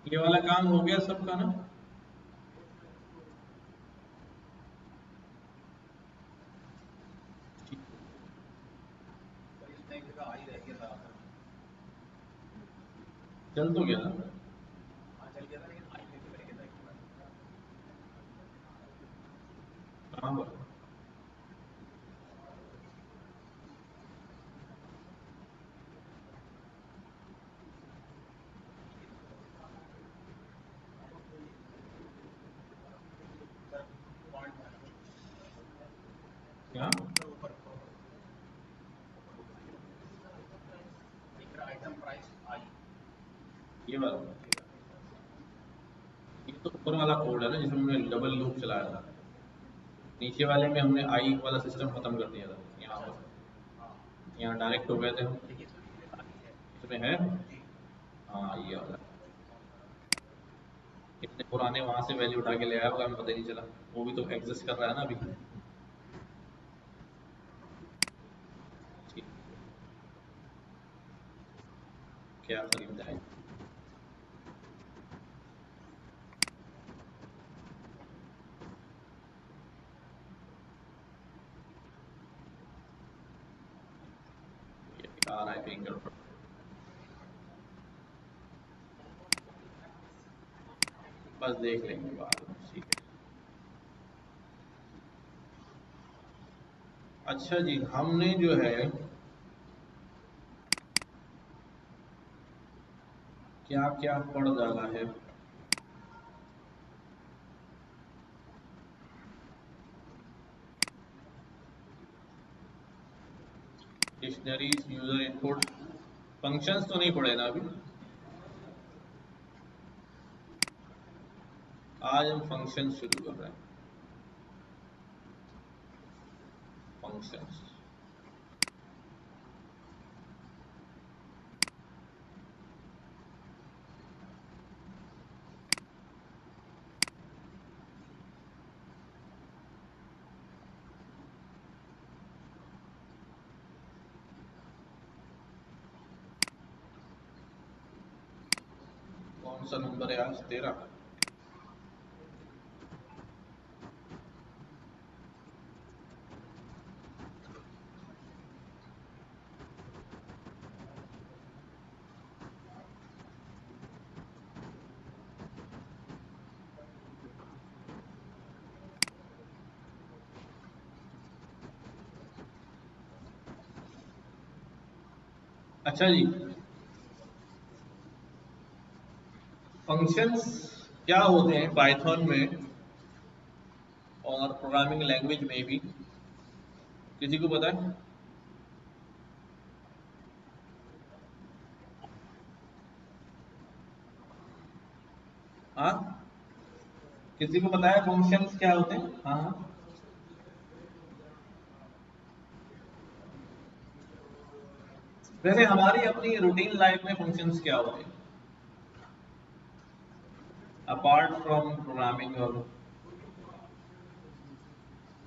ये वाला काम हो गया सबका ना? चल तो गया ना? कहाँ पर? क्या? ये वाला? ये तो ऊपर वाला कोड है ना जिसमें हमने डबल लूप चलाया था। नीचे वाले में हमने आई वाला सिस्टम खत्म कर दिया था। यहाँ पर यहाँ डायरेक्ट हो गए थे हम। इसमें है। हाँ ये वाला। इतने पुराने वहां से वैल्यू उठा के ले आया होगा, हमें पता ही नहीं चला। वो भी तो एग्जिस्ट कर रहा है ना अभी। ठीक। क्या खरीदना है? ये आ रहा है फिंगर। बस देख लेंगे बाद में, ठीक है। अच्छा जी, हमने जो है क्या क्या पढ़ डाला है। डिक्शनरीज, यूजर इनपुट, फंक्शंस तो नहीं पढ़े ना अभी। आज हम फंक्शन शुरू कर रहे हैं। फंक्शंस। कौन सा नंबर है आज? 13। अच्छा जी, फंक्शंस क्या होते हैं पाइथन में और प्रोग्रामिंग लैंग्वेज में भी? किसी को पता है? हाँ, किसी को पता है फंक्शंस क्या होते हैं? हाँ हाँ। वैसे हमारी अपनी रूटीन लाइफ में फंक्शंस क्या होते हैं अपार्ट फ्रॉम प्रोग्रामिंग? और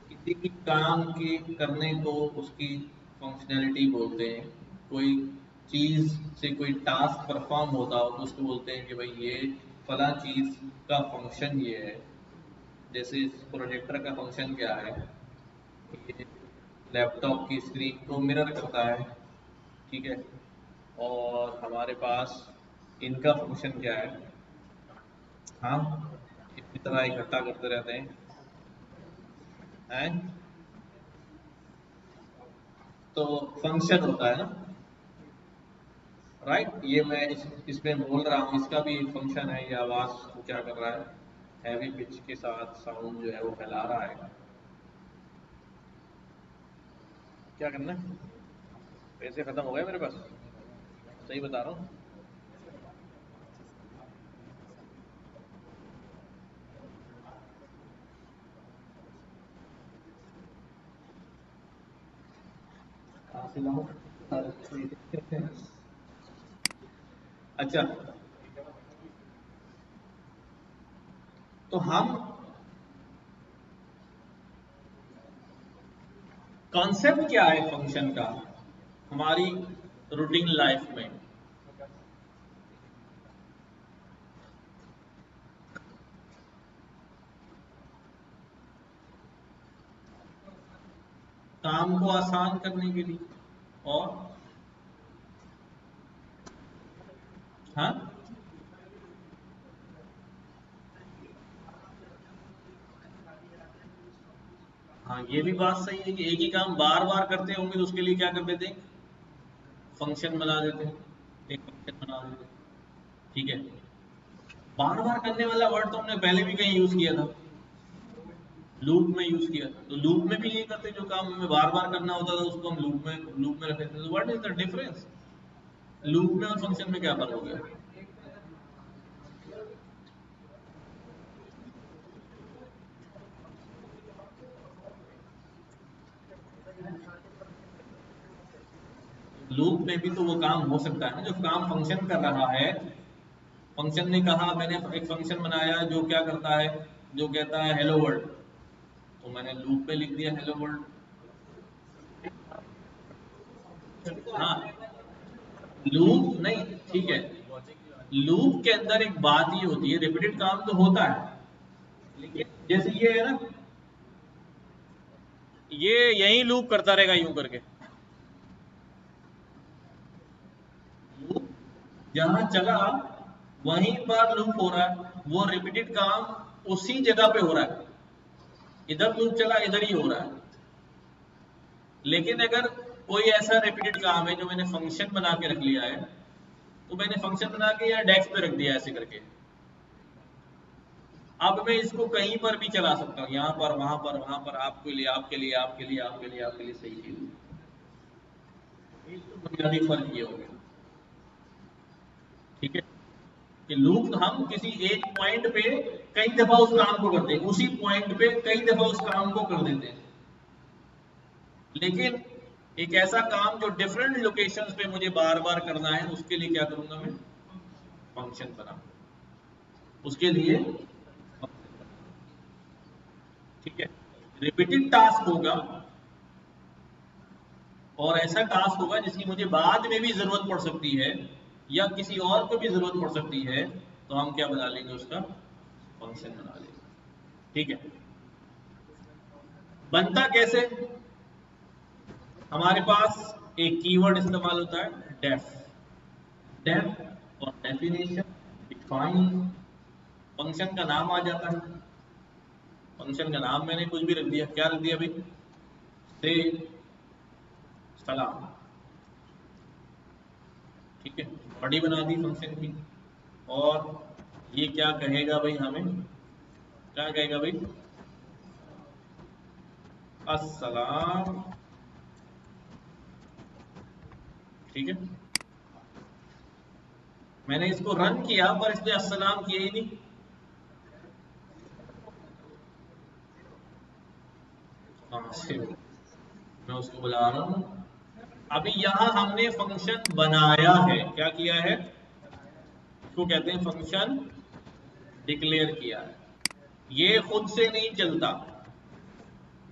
किसी भी काम की करने को उसकी फंक्शनैलिटी बोलते हैं। कोई चीज से कोई टास्क परफॉर्म होता हो तो उसको बोलते हैं कि भाई ये फला चीज का फंक्शन ये है। जैसे इस प्रोजेक्टर का फंक्शन क्या है? ये लैपटॉप की स्क्रीन को मिरर करता है, ठीक है। और हमारे पास इनका फंक्शन क्या है? हाँ, इसी तरह इकट्ठा करते रहते हैं। तो फंक्शन होता है ना, राइट। ये मैं इसमें बोल रहा हूँ, इसका भी फंक्शन है। ये आवाज को क्या कर रहा है, हैवी पिच के साथ साउंड जो है वो फैला रहा है। क्या करना है? पैसे खत्म हो गए मेरे पास, सही बता रहा हूँ। कहाँ से लाऊं? अच्छा, तो हम कॉन्सेप्ट क्या है फंक्शन का हमारी रूटीन लाइफ में? काम को आसान करने के लिए। और हाँ, हाँ ये भी बात सही है कि एक ही काम बार बार करते होंगे तो उसके लिए क्या कर देते हैं, फंक्शन बना देते हैं, एक फंक्शन बना देते हैं। ठीक है, बार बार करने वाला वर्ड तो हमने पहले भी कहीं यूज किया था, लूप में यूज किया था। तो लूप में भी यही करते, जो काम हमें बार बार करना होता था उसको हम लूप में रख देते। तो what is the difference, loop में और फंक्शन में क्या फर्क हो गया? लूप में भी तो वो काम हो सकता है ना जो काम फंक्शन कर रहा है। फंक्शन ने कहा, मैंने एक फंक्शन बनाया जो क्या करता है, जो कहता है हेलो वर्ल्ड, तो मैंने लूप में लिख दिया हेलो वर्ल्ड। हाँ, लूप नहीं, ठीक है, लूप के अंदर एक बात ये होती है, रिपीटेड काम तो होता है, लेकिन जैसे ये है ना, ये यही लूप करता रहेगा यूं करके, लूप जहां चला वहीं पर लूप हो रहा है, वो रिपीटेड काम उसी जगह पे हो रहा है, इधर लूप चला इधर ही हो रहा है। लेकिन अगर कोई ऐसा रिपीटेड काम है जो मैंने फंक्शन बना के रख लिया है, तो मैंने फंक्शन बना के या डेस्क पे रख दिया ऐसे करके, अब मैं इसको कहीं पर भी चला सकता हूँ, यहाँ पर वहां पर वहां पर, आपके लिए आपके लिए आपके लिए आपके लिए आपके लिए, सही चीज, तो बुनियादी फर्क ये हो गया। ठीक है, कि लूप हम किसी एक पॉइंट पे कई दफा उस काम को करते हैं, उसी पॉइंट पे कई दफा उस काम को कर देते हैं। लेकिन एक ऐसा काम जो डिफरेंट लोकेशंस पे मुझे बार बार करना है, उसके लिए क्या करूंगा मैं, फंक्शन बना, उसके लिए। ठीक है, रिपीटेड टास्क होगा, और ऐसा टास्क होगा जिसकी मुझे बाद में भी जरूरत पड़ सकती है, या किसी और को भी जरूरत पड़ सकती है, तो हम क्या बना लेंगे, उसका फंक्शन बना लेंगे। ठीक है, बनता कैसे, हमारे पास एक कीवर्ड इस्तेमाल होता है डेफ, डेफ और डेफिनेशन, डिफाइन, फंक्शन का नाम आ जाता है। फंक्शन का नाम मैंने कुछ भी रख दिया, क्या रख दिया भाई, से सलाम। ठीक है, बॉडी बना दी फंक्शन की, और ये क्या कहेगा भाई, हमें क्या कहेगा भाई, अस्सलाम। ठीक है, मैंने इसको रन किया पर इसने अस्सलाम किया ही नहीं। कहां से, मैं उसको बुला रहा हूं। अभी यहां हमने फंक्शन बनाया है, क्या किया है, इसको कहते हैं फंक्शन डिक्लेयर किया है। ये खुद से नहीं चलता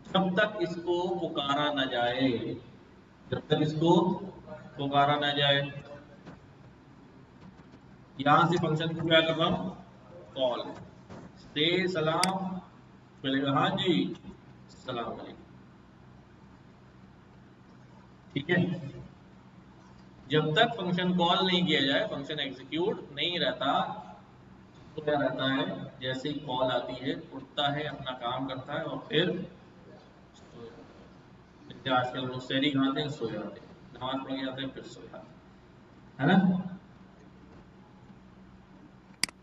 जब तक इसको पुकारा ना जाए, जब तक इसको पुकारा ना जाए। यहां से फंक्शन को क्या कर रहा हूं, कॉल, से सलाम, बोलेगा हाँ जी सलाम वालेकुम। ठीक है, जब तक फंक्शन कॉल नहीं किया जाए, फंक्शन एग्जीक्यूट नहीं रहता, तो क्या रहता है, जैसे ही कॉल आती है उठता है, अपना काम करता है, और फिर सो जाता है। जैसे आजकल लोग सहरी खाते हैं सो जाते हैं, नमाज पढ़ के जाते हैं फिर सो जाते हैं, है ना।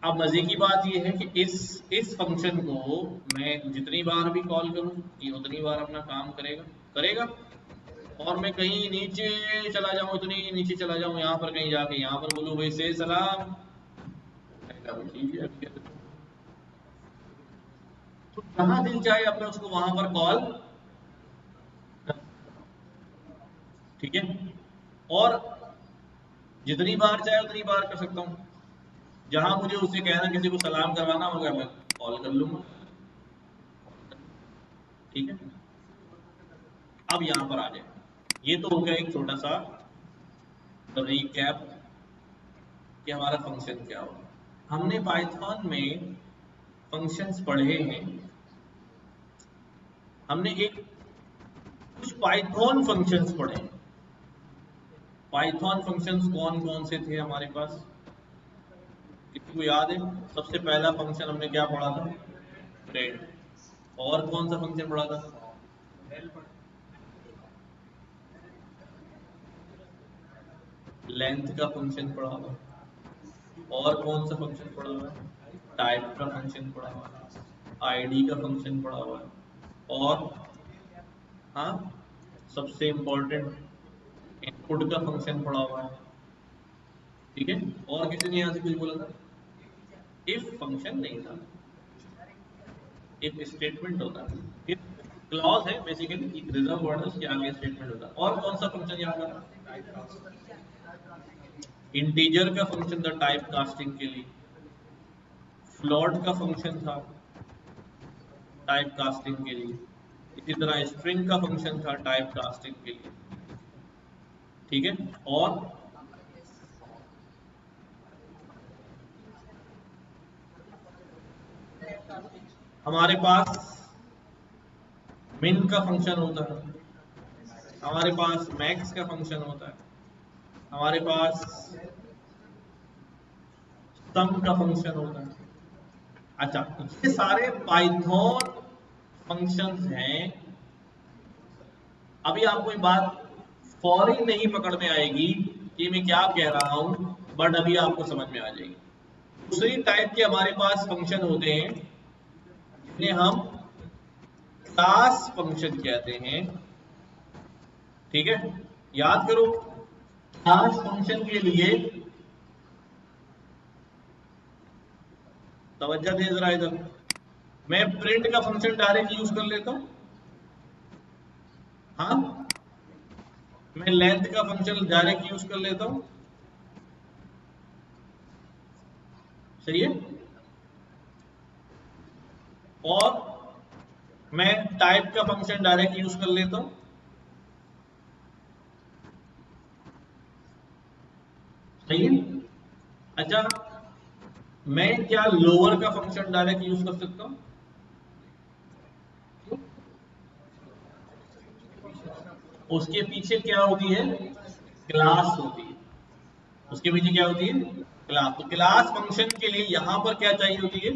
अब मजे की बात यह है कि इस फंक्शन को मैं जितनी बार भी कॉल करूं, ये उतनी बार अपना काम करेगा करेगा। और मैं कहीं नीचे चला जाऊं, उतनी नीचे चला जाऊं, यहाँ पर कहीं जाके यहाँ पर बोलूं भाई से सलाम, ठीक है, तो जहां दिल चाहे अपने उसको वहां पर कॉल। ठीक है, और जितनी बार चाहे उतनी बार कर सकता हूँ। जहां मुझे उसे कहना, किसी को सलाम करवाना होगा, मैं कॉल कर लूंगा। ठीक है, अब यहां पर आ जाए, ये तो हो गया एक छोटा सा रिकैप कि हमारा फंक्शन क्या होगा। हमने पाइथन में फंक्शंस पढ़े हैं, हमने एक कुछ पाइथन फंक्शंस पढ़े। पाइथन फंक्शंस कौन कौन से थे हमारे पास, किसी को याद है? सबसे पहला फंक्शन हमने क्या पढ़ा था? प्रिंट। और कौन सा फंक्शन पढ़ा था? लेंथ का फंक्शन पढ़ा हुआ। और कौन सा फंक्शन पढ़ा हुआ है? टाइप का फंक्शन पढ़ा हुआ है, आईडी का फंक्शन पढ़ा हुआ है, और हाँ सबसे इंपॉर्टेंट इनपुट का फंक्शन पढ़ा हुआ है। ठीक है, और किसी ने यहाँ से कुछ बोला था? इफ फंक्शन नहीं था, इफ स्टेटमेंट होता है, इफ क्लॉज है बेसिकली, रिजर्व वर्ड है, उसके आगे स्टेटमेंट होता है। और कौन सा फंक्शन यहाँ पर? इंटीजर का फंक्शन था टाइप कास्टिंग के लिए, फ्लोट का फंक्शन था टाइप कास्टिंग के लिए, इसी तरह स्ट्रिंग का फंक्शन था टाइप कास्टिंग के लिए। ठीक है, और हमारे पास मिन का फंक्शन होता है, हमारे पास मैक्स का फंक्शन होता है, हमारे पास सम का फंक्शन होता है। अच्छा, ये सारे पाइथन फंक्शंस हैं। अभी आपको एक बात फौरी नहीं पकड़ में आएगी कि मैं क्या कह रहा हूं, बट अभी आपको समझ में आ जाएगी। दूसरी टाइप के हमारे पास फंक्शन होते हैं जिन्हें हम क्लास फंक्शन कहते हैं। ठीक है, याद करो, क्लास फंक्शन के लिए तवज्जो दे जरा इधर। मैं प्रिंट का फंक्शन डायरेक्ट यूज कर लेता हूं, हाँ, मैं लेंथ का फंक्शन डायरेक्ट यूज कर लेता हूं, सही है, और मैं टाइप का फंक्शन डायरेक्ट यूज कर लेता हूं, सही है। अच्छा, मैं क्या लोअर का फंक्शन डायरेक्ट यूज कर सकता हूं? उसके पीछे क्या होती है? क्लास होती है। उसके पीछे क्या होती है? क्लास। तो क्लास फंक्शन के लिए यहां पर क्या चाहिए होती है?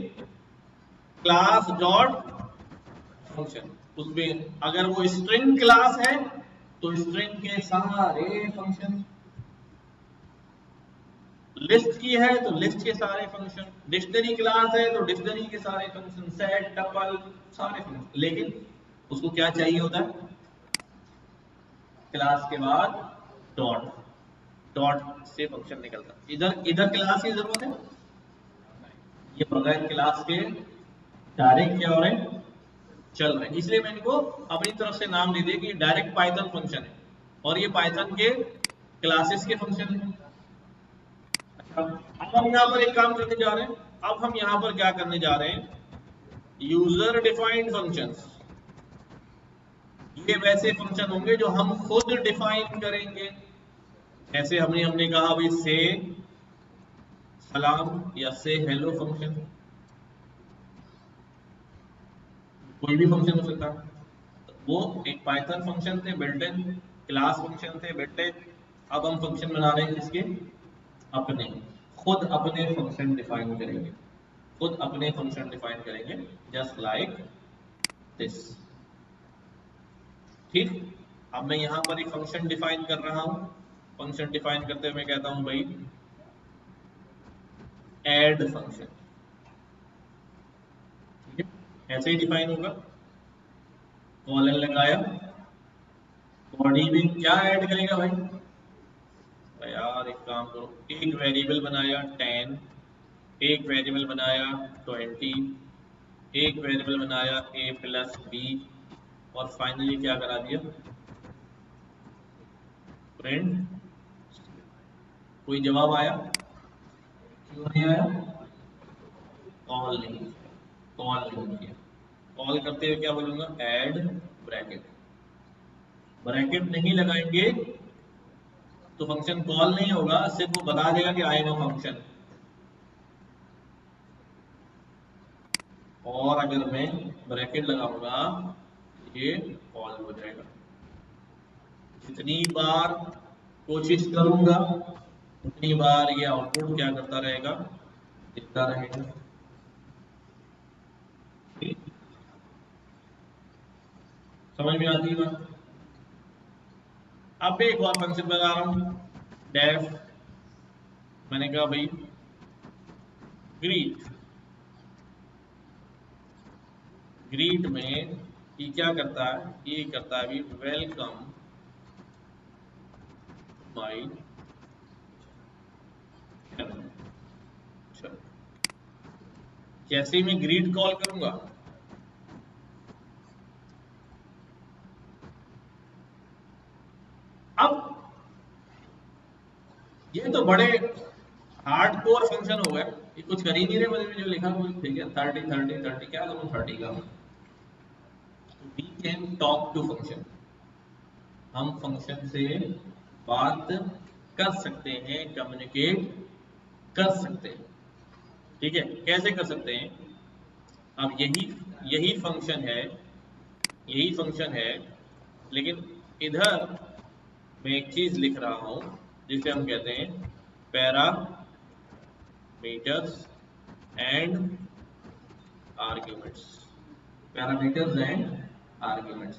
Class dot function. उसमें अगर वो स्ट्रिंग क्लास है तो स्ट्रिंग के सारे फंक्शन, लिस्ट की है तो लिस्ट के सारे फंक्शन, डिक्शनरी क्लास है तो डिक्शनरी के सारे फंक्शन, सेट, टपल, सारे फंक्शन। लेकिन उसको क्या चाहिए होता है? क्लास के बाद डॉट, डॉट से फंक्शन निकलता है। इधर इधर क्लास की जरूरत है, ये बगैर क्लास के डायरेक्ट क्या हो रहे हैं? चल रहे हैं। इसलिए मैंने इनको अपनी तरफ से नाम दे दिया कि डायरेक्ट पाइथन फंक्शन है और ये पाइथन के क्लासेस के फंक्शन है। अब हम यहाँ पर एक काम करने जा रहे हैं। अब हम यहाँ पर क्या करने जा रहे हैं? User defined functions. ये वैसे फंक्शन होंगे जो हम खुद डिफाइन करेंगे। ऐसे हमने कहा भाई से सलाम या से हेलो फंक्शन, कोई भी फंक्शन हो सकता है। वो एक पाइथन फंक्शन थे बिल्ट इन, क्लास फंक्शन थे बिल्ट इन। अब हम फंक्शन बना रहे हैं किसके? अपने, खुद अपने फंक्शन डिफाइन करेंगे, खुद अपने फंक्शन डिफाइन करेंगे, जस्ट लाइक दिस। ठीक, अब मैं यहां पर एक फंक्शन डिफाइन कर रहा हूं। फंक्शन डिफाइन करते हुए मैं कहता हूं भाई ऐड फंक्शन। ठीक है, ऐसे ही डिफाइन होगा। कॉलन लगाया, बॉडी में क्या ऐड करेगा भाई? तो यार एक काम करो, एक वेरिएबल बनाया 10, एक वेरिएबल बनाया 20, एक वेरिएबल बनाया a प्लस बी, और फाइनली क्या करा दिया? प्रिंट। कोई जवाब आया? क्यों नहीं आया? कॉल नहीं, कॉल नहीं किया। कॉल करते हुए क्या बोलूंगा? Add bracket. ब्रैकेट नहीं लगाएंगे तो फंक्शन कॉल नहीं होगा, सिर्फ वो बता देगा कि आई एम अ फंक्शन। और अगर मैं ब्रैकेट लगाऊंगा ये कॉल हो जाएगा। जितनी बार कोशिश करूंगा उतनी बार ये आउटपुट क्या करता रहेगा, दिखता रहेगा। समझ में आती है बात? अब एक और फंक्शन बना रहा हूं, डेफ। मैंने कहा भाई ग्रीट, ग्रीट में ये क्या करता है, ये करता है वेलकम माई। जैसे ही मैं ग्रीट कॉल करूंगा अब ये तो बड़े हार्डकोर फंक्शन हो गए, ये कुछ कर ही नहीं रहे, मुझे जो लिखा हुआ ठीक है 30 30 30 क्या करूं 30 का। We can talk to function, हम फंक्शन से बात कर सकते हैं, कम्युनिकेट कर सकते हैं। ठीक है, कैसे कर सकते हैं? अब यही यही फंक्शन है, यही फंक्शन है, लेकिन इधर मैं एक चीज लिख रहा हूं जिसे हम कहते हैं parameters and arguments. Parameters and arguments,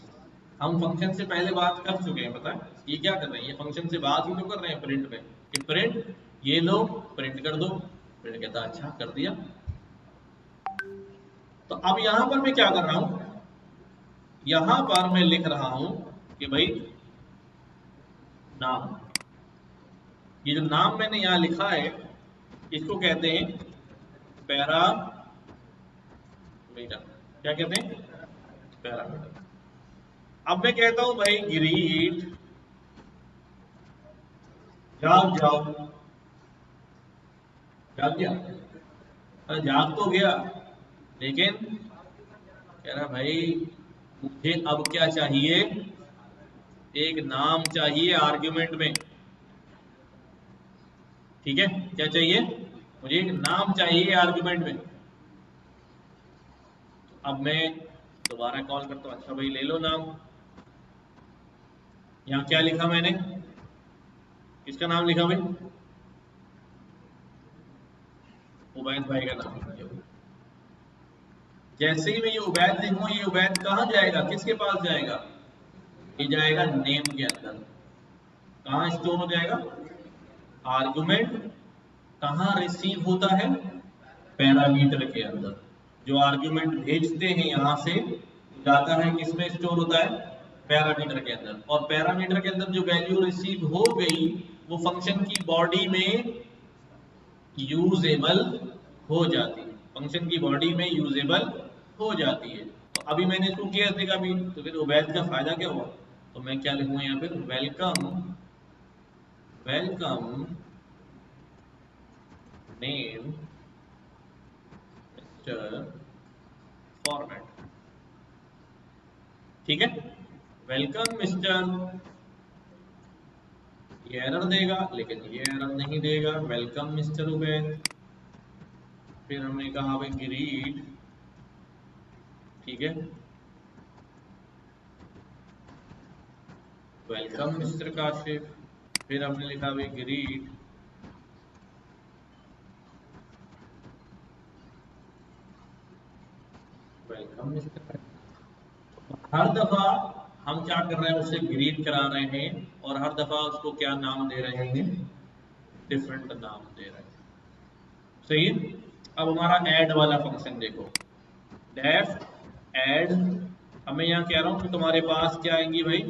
हम फंक्शन से पहले बात कर चुके हैं, पता है ये क्या कर रहे हैं, ये फंक्शन से बात ही तो कर रहे हैं प्रिंट में कि प्रिंट ये लो प्रिंट कर दो। प्रिंट कहता है अच्छा कर दिया। तो अब यहां पर मैं क्या कर रहा हूं, यहां पर मैं लिख रहा हूं कि भाई नाम, ये जो नाम मैंने यहां लिखा है इसको कहते हैं पैरामीटर। क्या कहते हैं? पैरामीटर। अब मैं कहता हूं भाई ग्रीट जाग जाओ, जाग गया? अरे जाग तो गया, लेकिन कह रहा भाई मुझे अब क्या चाहिए, एक नाम चाहिए आर्ग्यूमेंट में। ठीक है, क्या चाहिए? मुझे एक नाम चाहिए आर्ग्यूमेंट में। अब मैं दोबारा कॉल करता हूं, अच्छा भाई ले लो नाम। यहां क्या लिखा मैंने, किसका नाम लिखा भाई? उबैद भाई का नाम लिखा। जैसे ही मैं ये उबैद लिखूं, ये उबैद कहां जाएगा, किसके पास जाएगा? ये जाएगा नेम के अंदर। कहां स्टोर हो जाएगा? आर्गुमेंट कहां रिसीव होता है? पैरामीटर के अंदर। जो आर्गुमेंट भेजते हैं यहां से जाता है किसमें स्टोर होता है? पैरामीटर के अंदर। और पैरामीटर के अंदर जो वैल्यू रिसीव हो गई वो फंक्शन की बॉडी में यूजेबल हो जाती है, फंक्शन की बॉडी में यूजेबल हो जाती है। तो अभी मैंने इसको किया देखा अभी, तो फिर उबैद का फायदा क्या हुआ? तो मैं क्या लिखूंगा यहाँ पे, वेलकम, वेलकम नेम फॉर्मेट। ठीक है, वेलकम मिस्टर, ये एरर देगा, लेकिन ये एरर नहीं देगा, वेलकम मिस्टर उबैद। फिर हमने कहा भाई ग्रीट, ठीक है, वेलकम मिस्टर काशिफ। फिर हमने लिखा भाई ग्रीट वेलकम मिस्टर। हर दफा हम क्या कर रहे हैं, उससे ग्रीट करा रहे हैं और हर दफा उसको क्या नाम दे रहे हैं, डिफरेंट नाम दे रहे हैं। सही है। अब हमारा ऐड वाला फंक्शन देखो, डेफ ऐड। अब मैं यहाँ कह रहा हूँ कि तुम्हारे पास क्या आएंगी भाई,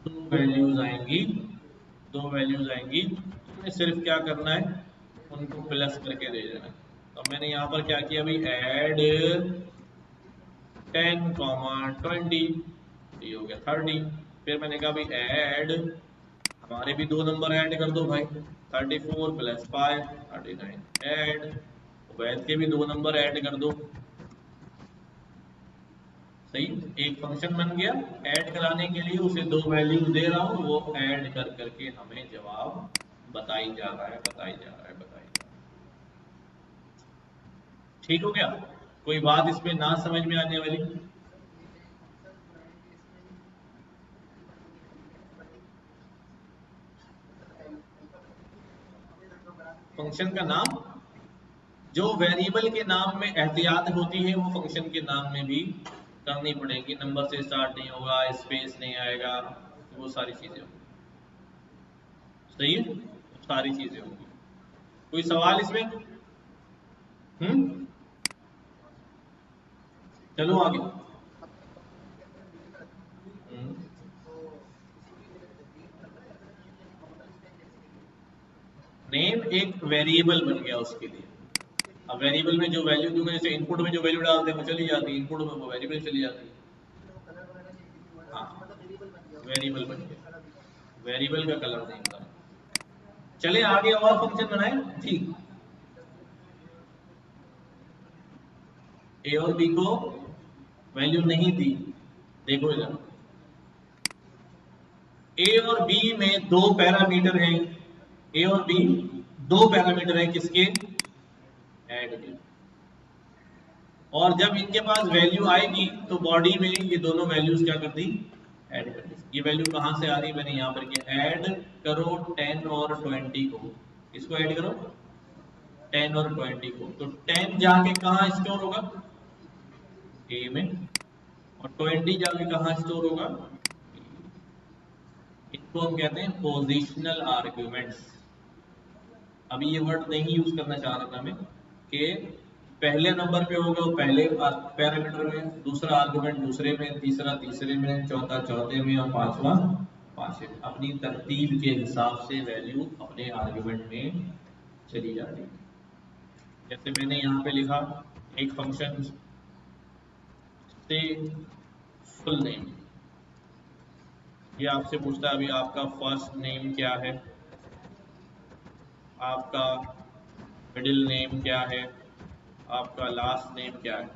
दो वैल्यूज आएंगी, दो वैल्यूज आएंगी। तुम्हें सिर्फ क्या करना है, उनको प्लस करके दे देना है। तो मैंने यहाँ पर क्या किया भाई, ऐड 10,20, ये हो गया 30। फिर मैंने कहा भाई ऐड, हमारे भी दो नंबर ऐड कर दो भाई, 34 + 5 39। ऐड उबैद के भी दो नंबर ऐड कर दो। सही, एक फंक्शन बन गया। ऐड कराने के लिए उसे दो वैल्यूज दे रहा हूँ, वो ऐड कर करके हमें जवाब बताई जा रहा है, बताई जा रहा है, बताई जा रहा है। ठीक हो गया? कोई बात इसमें ना समझ में आने वाली? फंक्शन का नाम, जो वेरिएबल के नाम में एहतियात होती है वो फंक्शन के नाम में भी करनी पड़ेगी। नंबर से स्टार्ट नहीं होगा, स्पेस नहीं आएगा, वो सारी चीजें होंगी। सही है, सारी चीजें होंगी। कोई सवाल इसमें? चलो आगे। नेम एक वेरिएबल बन गया उसके लिए। अब वेरिएबल में जो वैल्यू दूंगा, जैसे इनपुट में जो वैल्यू डालते हैं वो चली जाती है, इनपुट में वो वेरिएबल चली जाती है। हाँ, वेरिएबल बन गया, वेरिएबल का कलर नहीं बना। चले आगे और फंक्शन बनाए। ठीक, ए और बी को वैल्यू नहीं दी। देखो इधर, ए और बी में दो पैरामीटर हैं, ए और बी दो पैरामीटर हैं किसके? ऐड के। और जब इनके पास वैल्यू आएगी तो बॉडी में ये दोनों वैल्यूज क्या कर दी? ऐड कर दी। ये वैल्यू कहां से आ रही? मैंने यहां पर किया, ऐड करो 10 और 20 को। इसको ऐड करो 10 और 20 को, तो 10 जाके कहां स्टोर होगा? ए में, और 20 जाके कहां स्टोर होगा? इनको हम कहते हैं पोजिशनल आर्ग्यूमेंट्स। अभी ये वर्ड नहीं यूज करना चाह रहा था मैं, कि पहले नंबर पे होगा वो पहले पैरामीटर में, दूसरा आर्गुमेंट दूसरे में, तीसरा तीसरे में, चौथा चौथे में, और पांचवा पांचवे में। अपनी तरतीब के हिसाब से वैल्यू अपने आर्गुमेंट में चली जाती है। जैसे मैंने यहाँ पे लिखा एक फंक्शन से फुल नेम, ये आपसे पूछता है अभी आपका फर्स्ट नेम क्या है, आपका मिडिल नेम क्या है, आपका लास्ट नेम क्या है।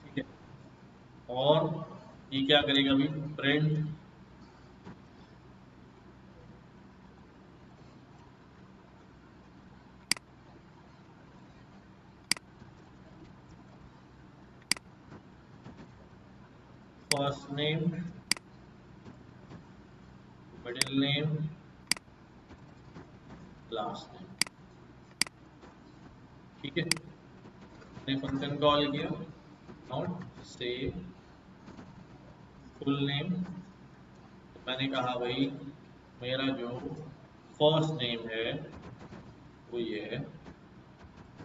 ठीक है, और ये क्या करेगा अभी? Print first name, middle name, last name. ठीक है, मैंने फंक्शन कॉल किया, नॉट से फुल नेम। तो मैंने कहा भाई मेरा जो फर्स्ट नेम है वो ये है,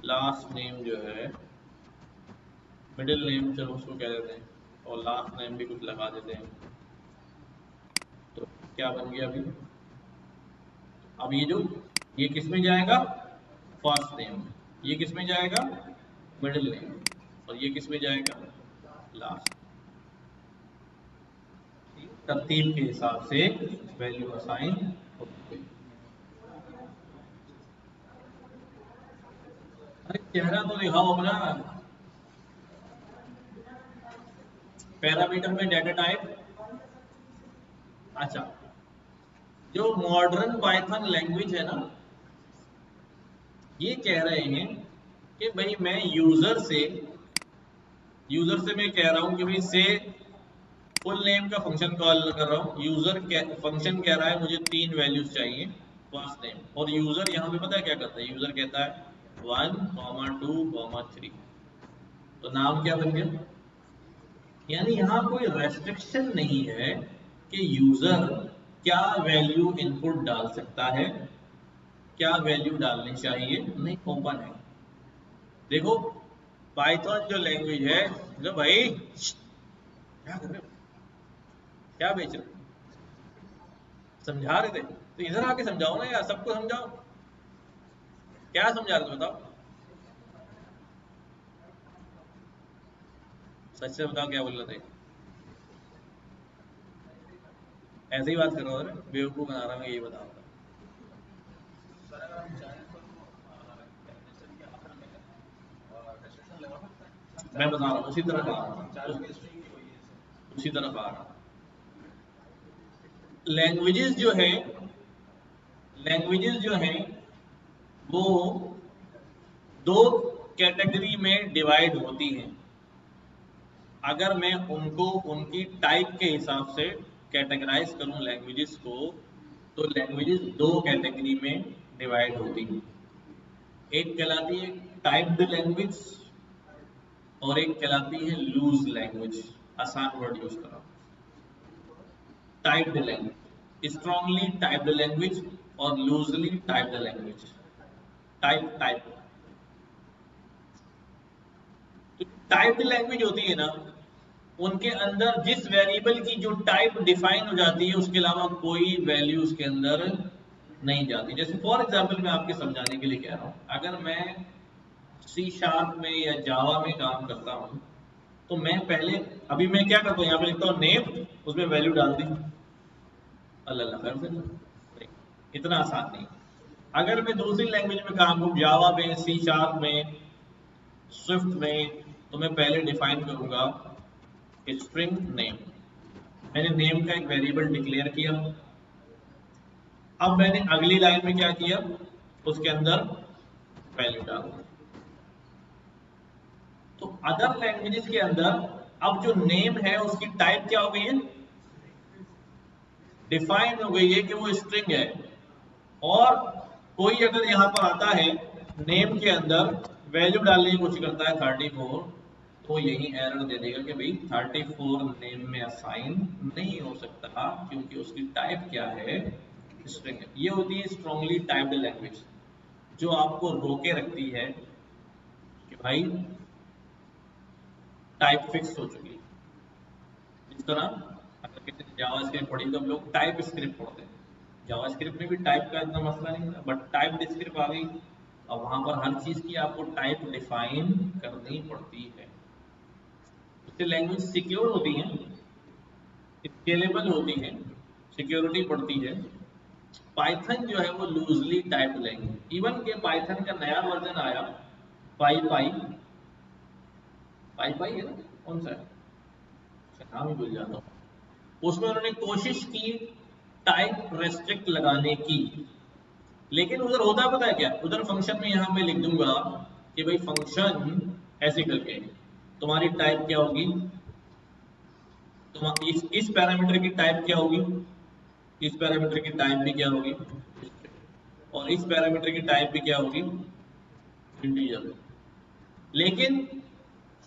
लास्ट नेम जो है, मिडिल नेम चलो उसको कह देते हैं, और लास्ट नेम भी कुछ लगा देते हैं। तो क्या बन गया अभी? अब ये किस में जाएगा? First name. ये किस में जाएगा? Middle name. और ये किस में जाएगा? लास्ट। तरतीब के हिसाब से वैल्यू असाइन होती है। अरे चेहरा तो दिखाओ अपना। पैरामीटर में डेटा टाइप, अच्छा, जो मॉडर्न पाइथन लैंग्वेज है ना, ये कह रहे हैं कि भाई मैं यूजर से मैं कह रहा हूं कि भाई से फुल नेम का फंक्शन कॉल कर रहा हूं। यूजर फंक्शन कह रहा है मुझे 3 वैल्यूज चाहिए फर्स्ट नेम, और यूजर यहाँ पे पता है क्या करता है? यूजर कहता है 1, 2, 3। तो नाम क्या बन गया? यानी यहाँ कोई रेस्ट्रिक्शन नहीं है कि यूजर क्या वैल्यू इनपुट डाल सकता है, क्या वैल्यू डालनी चाहिए, नहीं, ओपन है। देखो पाइथन जो लैंग्वेज है, जो भाई क्या कर रहे हो, क्या बेच रहे हो? समझा रहे थे तो इधर आके समझाओ ना यार, सबको समझाओ। क्या समझा रहे थे बताओ, सच से बताओ क्या बोल रहे थे? ऐसे ही बात कर रहा हूँ, बेवकूफ बना रहा हूँ, यही बता रहा। मैं बता रहा हूँ, उसी तरह आ रहा, उसी तरफ आ रहा। लैंग्वेजेस जो हैं वो दो कैटेगरी में डिवाइड होती हैं। अगर मैं उनको उनकी टाइप के हिसाब से कैटेगराइज करूं लैंग्वेजेस को, तो लैंग्वेजेस दो कैटेगरी में डिवाइड होती हैं, एक कहलाती है टाइप्ड लैंग्वेज और एक कहलाती है लूज लैंग्वेज। आसान वर्ड यूज करो, typed language, strongly typed language और loosely typed language. Type type तो टाइप्ड लैंग्वेज होती है ना, उनके अंदर जिस वेरिएबल की जो टाइप डिफाइन हो जाती है उसके अलावा कोई वैल्यू उसके अंदर नहीं जाती। जैसे फॉर एग्जांपल मैं आपके समझाने के लिए कह रहा हूं, अगर मैं C# में या जावा में काम करता हूं तो मैं पहले, अभी मैं क्या करता हूं, यहाँ पे लिखता हूं नेम, उसमें वैल्यू डाल दी, अल्लाह खैर से, इतना आसान नहीं। अगर मैं दूसरी लैंग्वेज में काम करूं, जावा में, C# में, स्विफ्ट में, तो मैं पहले डिफाइन करूंगा स्ट्रिंग नेम। मैंने नेम का एक वेरिएबल डिक्लेयर किया। अब मैंने अगली लाइन में क्या किया, उसके अंदर वैल्यू डाल दी। तो अदर लैंग्वेजेस के अंदर अब जो नेम है उसकी टाइप क्या हो गई है, डिफाइन हो गई है कि वो स्ट्रिंग है। और कोई अगर यहां पर आता है नेम के अंदर वैल्यू डालने की कोशिश करता है 34, तो यही एरर दे देगा कि भाई 34 नेम में असाइन नहीं हो सकता क्योंकि उसकी टाइप क्या है, स्ट्रिंग है। ये होती है स्ट्रांगली टाइप्ड लैंग्वेज, जो आपको रोके रखती है कि भाई टाइप फिक्स हो चुकी है। इस तरह अगर किसी ने जावास्क्रिप्ट पढ़ी तो हम लोग टाइप स्क्रिप्ट पढ़ते हैं, जावास्क्रिप्ट में भी टाइप का इतना मसला नहीं था, बट टाइप स्क्रिप्ट आ गई, अब वहां पर हर चीज की आपको टाइप डिफाइन करनी पड़ती है। इससे लैंग्वेज सिक्योर होती है, स्केलेबल होती है, सिक्योरिटी बढ़ती है। पाइथन जो है वो लूजली टाइप्ड लैंग्वेज, इवन के पाइथन का नया वर्जन आया, पाई पाई पाई पाई है ना, कौन सा है, नाम ही भूल जाता हूँ। उसमें उन्होंने कोशिश की टाइप रेस्ट्रिक्ट लगाने की, लेकिन उधर होता पता है क्या, उधर फंक्शन में यहां मैं लिख दूंगा कि भाई फंक्शन ऐसे करके तुम्हारी टाइप क्या होगी, तुम इस पैरामीटर की टाइप क्या होगी, इस पैरामीटर की टाइप भी क्या होगी, और इस पैरामीटर की टाइप भी क्या होगी, इंटीजर। लेकिन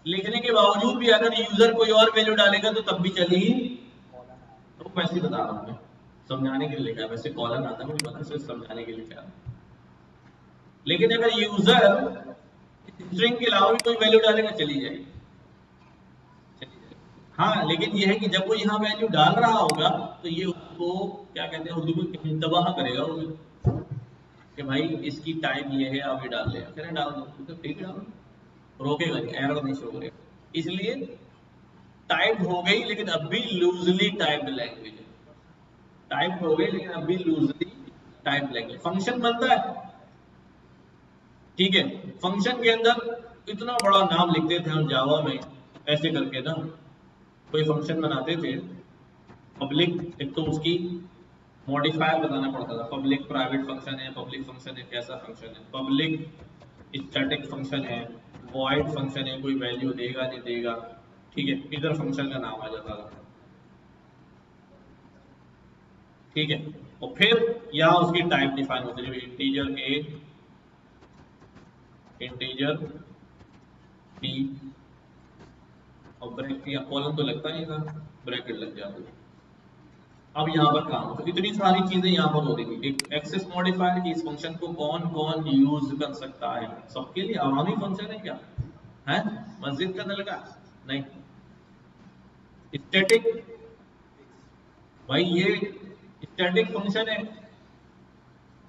लिखने के बावजूद भी अगर यूजर कोई और वैल्यू डालेगा तो तब भी चलेगी। तो वैसे बता रहा हूं मैं, समझाने के लिए लिखा है, वैसे कॉलम आता है मुझे पता है, सिर्फ समझाने के लिए लिखा है। लेकिन अगर यूजर स्ट्रिंग के अलावा भी कोई वैल्यू डालेगा चली जाएगी। हाँ, लेकिन ये है कि जब वो यहाँ वैल्यू डाल रहा होगा तो ये उसको क्या कहते हैं उर्दू में, इंतबाह करेगा वो कि भाई इसकी टाइप ये है, आप ये डाल ले, फिर डाल दो तो ठीक है, डाल, रोकेगा नहीं, एरर नहीं शो करेगा। इसलिए टाइप हो गई लेकिन अब भी लूजली टाइप्ड लैंग्वेज है, टाइप हो गई लेकिन अब भी लूजली टाइप्ड लैंग्वेज। फंक्शन बनता है, ठीक है, फंक्शन के अंदर इतना बड़ा नाम लिखते थे हम जावा में, ऐसे करके ना कोई फंक्शन बनाते थे पब्लिक, एक तो उसकी मॉडिफायर बताना पड़ता था, पब्लिक प्राइवेट फंक्शन है, पब्लिक फंक्शन है, कैसा फंक्शन है, पब्लिक स्टैटिक फंक्शन है, वॉइड फंक्शन है, कोई वैल्यू देगा नहीं देगा, ठीक है, इधर फंक्शन का नाम आ जाता था, ठीक है। और फिर यहाँ उसकी टाइप डिफाइन होती है, इंटीजर ए, इंटीजर बी, और ब्रैकेट या कॉलम तो लगता नहीं था, ब्रैकेट लग जाती है। अब यहाँ पर काम होता है, इतनी सारी चीजें यहाँ पर होती थी। एक एक्सेस मॉडिफायर की, इस फंक्शन को कौन कौन यूज कर सकता है, सबके लिए आवामी फंक्शन है क्या है, मस्जिद का नलका नहीं। स्टैटिक, भाई ये स्टैटिक फंक्शन है,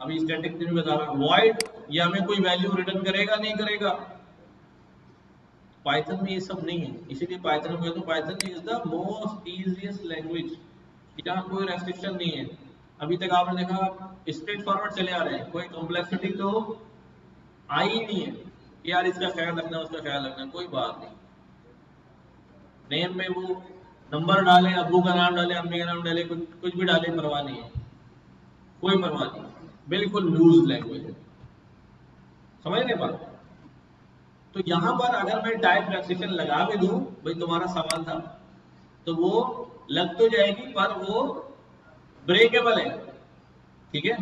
अभी स्टैटिक नहीं बता रहा। वॉइड, ये हमें कोई वैल्यू रिटर्न करेगा नहीं करेगा, पाइथन में ये सब नहीं है, इसीलिए पाइथन में तो Python is the most easiest language, यहाँ कोई रेस्ट्रिक्शन नहीं है। अभी तक आपने देखा स्ट्रेट फॉरवर्ड चले आ रहे हैं, कोई कॉम्प्लेक्सिटी तो आई ही नहीं है कि यार इसका ख्याल रखना उसका ख्याल रखना, कोई बात नहीं। नेम में वो नंबर डाले, अब्बू का नाम डाले, अम्मी का नाम डाले, कुछ भी डाले, परवाह नहीं है, कोई परवाह नहीं, बिल्कुल लूज लैंग्वेज है, समझ नहीं बात। तो यहां पर अगर मैं टाइप रेस्ट्रिक्शन लगा भी दूं, भाई तुम्हारा सवाल था, तो वो लग तो जाएगी पर वो ब्रेकेबल है, ठीक है,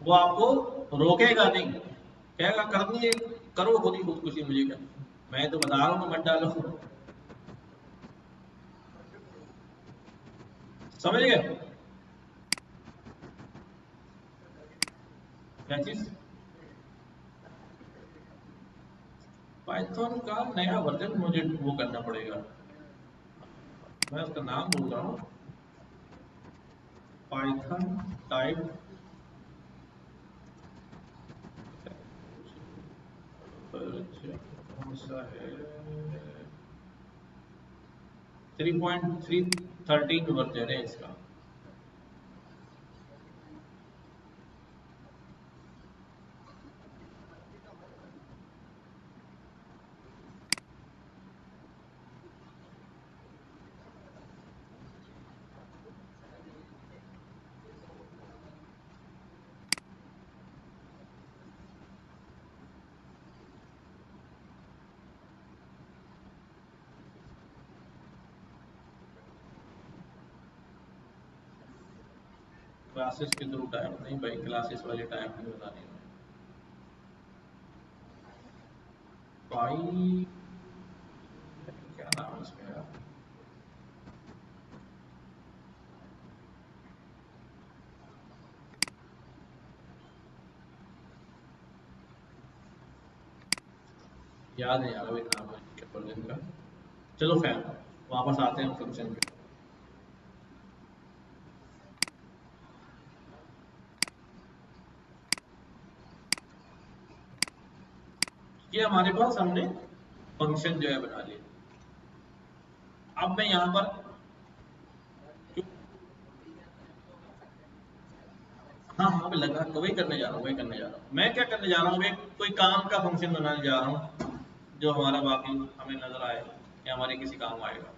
वो आपको रोकेगा नहीं, कहेगा करनी है करो, खुद ही खुदकुशी, मुझे क्या, मैं तो बता रहा हूँ मत डालो। समझ गए क्या चीज? पाइथन का नया वर्जन मुझे वो करना पड़ेगा, मैं उसका नाम भूल रहा हूँ। पाइथन टाइप कौन सा है, 3.313 वर्जन है इसका। क्लासेस के थ्रू टाइप नहीं भाई, क्लासेस वाले टाइप नहीं बताने में। पाई क्या नाम है इसमें यार, याद नहीं आ रहा भाई नाम है वर्जन का। चलो खैर, वापस आते हैं फंक्शन पे। ये हमारे पास हमने फंक्शन जो है बना लिया। अब मैं यहाँ पर हाँ हाँ मैं लगा तो वही करने जा रहा हूँ, वही करने जा रहा हूँ। मैं क्या करने जा रहा हूँ, एक कोई काम का फंक्शन बनाने जा रहा हूँ जो हमारा बाकी हमें नजर आए या हमारे किसी काम आएगा।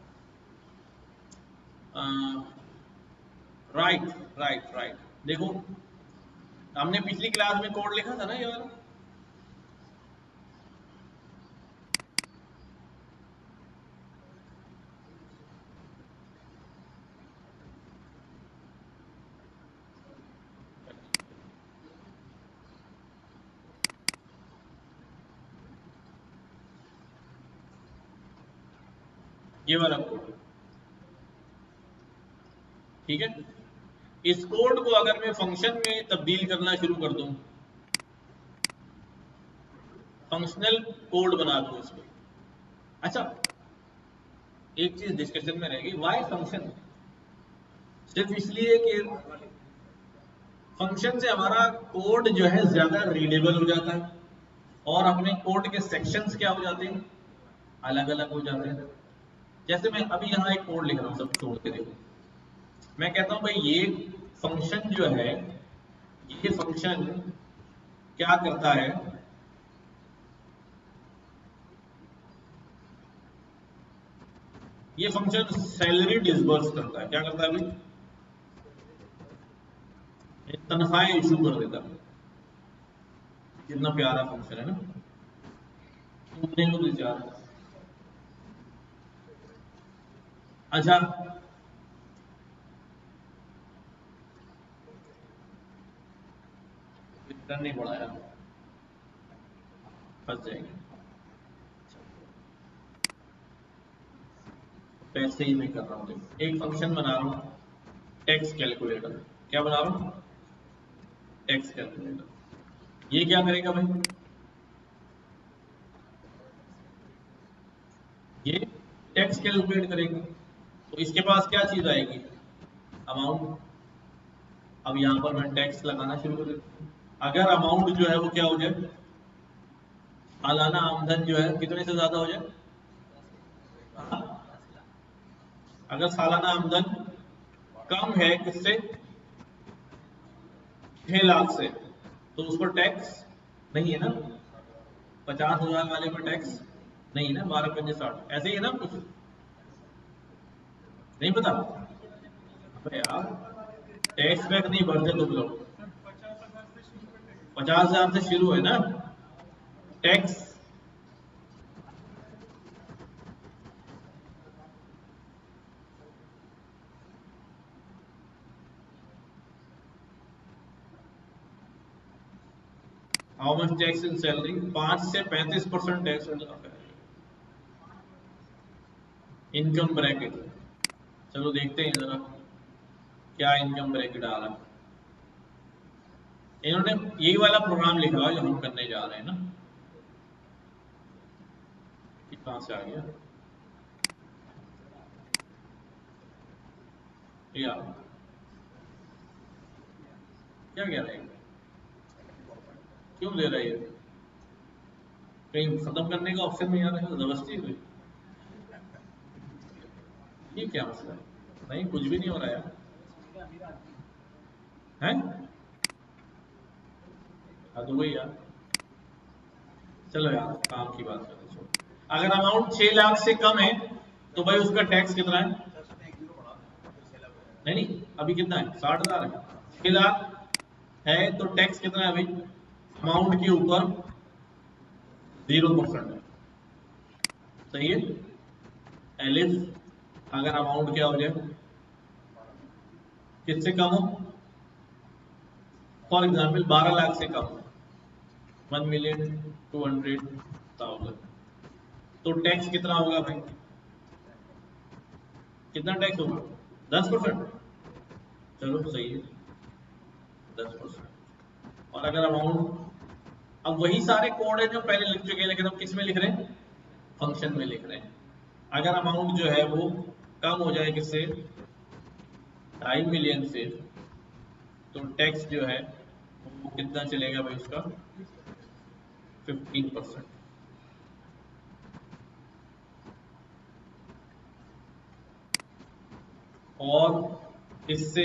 राइट राइट राइट, देखो हमने पिछली क्लास में कोड लिखा था ना ये वाला। ये वाला कोड, ठीक है। इस कोड को अगर मैं फंक्शन में तब्दील करना शुरू कर दूं, फंक्शनल कोड बना दूं इसमें। अच्छा, एक चीज डिस्कशन में रहेगी, वाई फंक्शन? सिर्फ इसलिए कि फंक्शन से हमारा कोड जो है ज्यादा रीडेबल हो जाता है और अपने कोड के सेक्शंस क्या हो जाते हैं, अलग अलग हो जाते हैं। जैसे मैं अभी यहाँ एक कोड लिख रहा हूँ, सब छोड़ के देखो। मैं कहता हूँ भाई ये फंक्शन जो है, ये फंक्शन क्या करता है, ये फंक्शन सैलरी डिसबर्स करता है। क्या करता है भाई? ये तनख्वाहें इशू कर देता है। कितना प्यारा फंक्शन है ना, सुनने को तो चाह। अच्छा, रिटर्न नहीं पड़ा यार, फंस जाएंगे। पैसे ही मैं कर रहा हूँ, देखो एक फंक्शन बना रहा हूँ, टैक्स कैलकुलेटर। क्या बना रहा हूँ? Tax calculator. ये क्या करेगा भाई? ये टैक्स कैलकुलेट करेगा। तो इसके पास क्या चीज आएगी? अमाउंट। अब यहाँ पर मैं टैक्स लगाना शुरू कर देता हूँ। अगर अमाउंट जो है वो क्या हो जाए, सालाना आमदन जो है कितने से ज्यादा हो जाए, हाँ? अगर सालाना आमदन कम है किससे, 6 लाख से, तो उस पर टैक्स नहीं है ना। 50,000 वाले पर टैक्स नहीं है ना, 12×5 = 60, ऐसे ही है ना कुछ, नहीं पता? अबे यार, टैक्स बैक नहीं भरते तुम लोग। 50,000 से शुरू है ना tax. How much tax in salary, 5 से 35% टैक्स इनकम ब्रैकेट। चलो देखते हैं जरा क्या इनकम ब्रैकेट आ रहा है। इन्होंने यही वाला प्रोग्राम लिखा हुआ जो हम करने जा रहे हैं ना। कहां से आ गया या क्या कह रहे हैं, क्यों दे रहे हैं, कहीं खत्म करने का ऑप्शन नहीं आ रहा है, जबरदस्ती हुई, ये क्या मसला है? नहीं कुछ भी नहीं हो रहा यार, है हाँ तो वही यार। चलो यार काम की बात करते छोड़ो। अगर अमाउंट 6 लाख से कम है तो भाई उसका टैक्स कितना है? नहीं नहीं अभी कितना है, 60,000 है। 6 लाख है तो टैक्स कितना है भाई? अमाउंट के ऊपर 0% है, सही है। एलिफ अगर अमाउंट क्या हो जाए, किससे कम हो, फॉर एग्जाम्पल 12 लाख से कम, 1,200,000, तो टैक्स कितना होगा भाई? कितना टैक्स होगा? 10%। चलो सही है 10%। और अगर अमाउंट, अब वही सारे कोड है जो पहले लिख चुके हैं लेकिन अब किस में लिख रहे हैं? फंक्शन में लिख रहे हैं। अगर अमाउंट जो है वो कम हो जाए किससे, 2.5 मिलियन से, तो टैक्स जो है वो कितना चलेगा भाई उसका? 15%। और इससे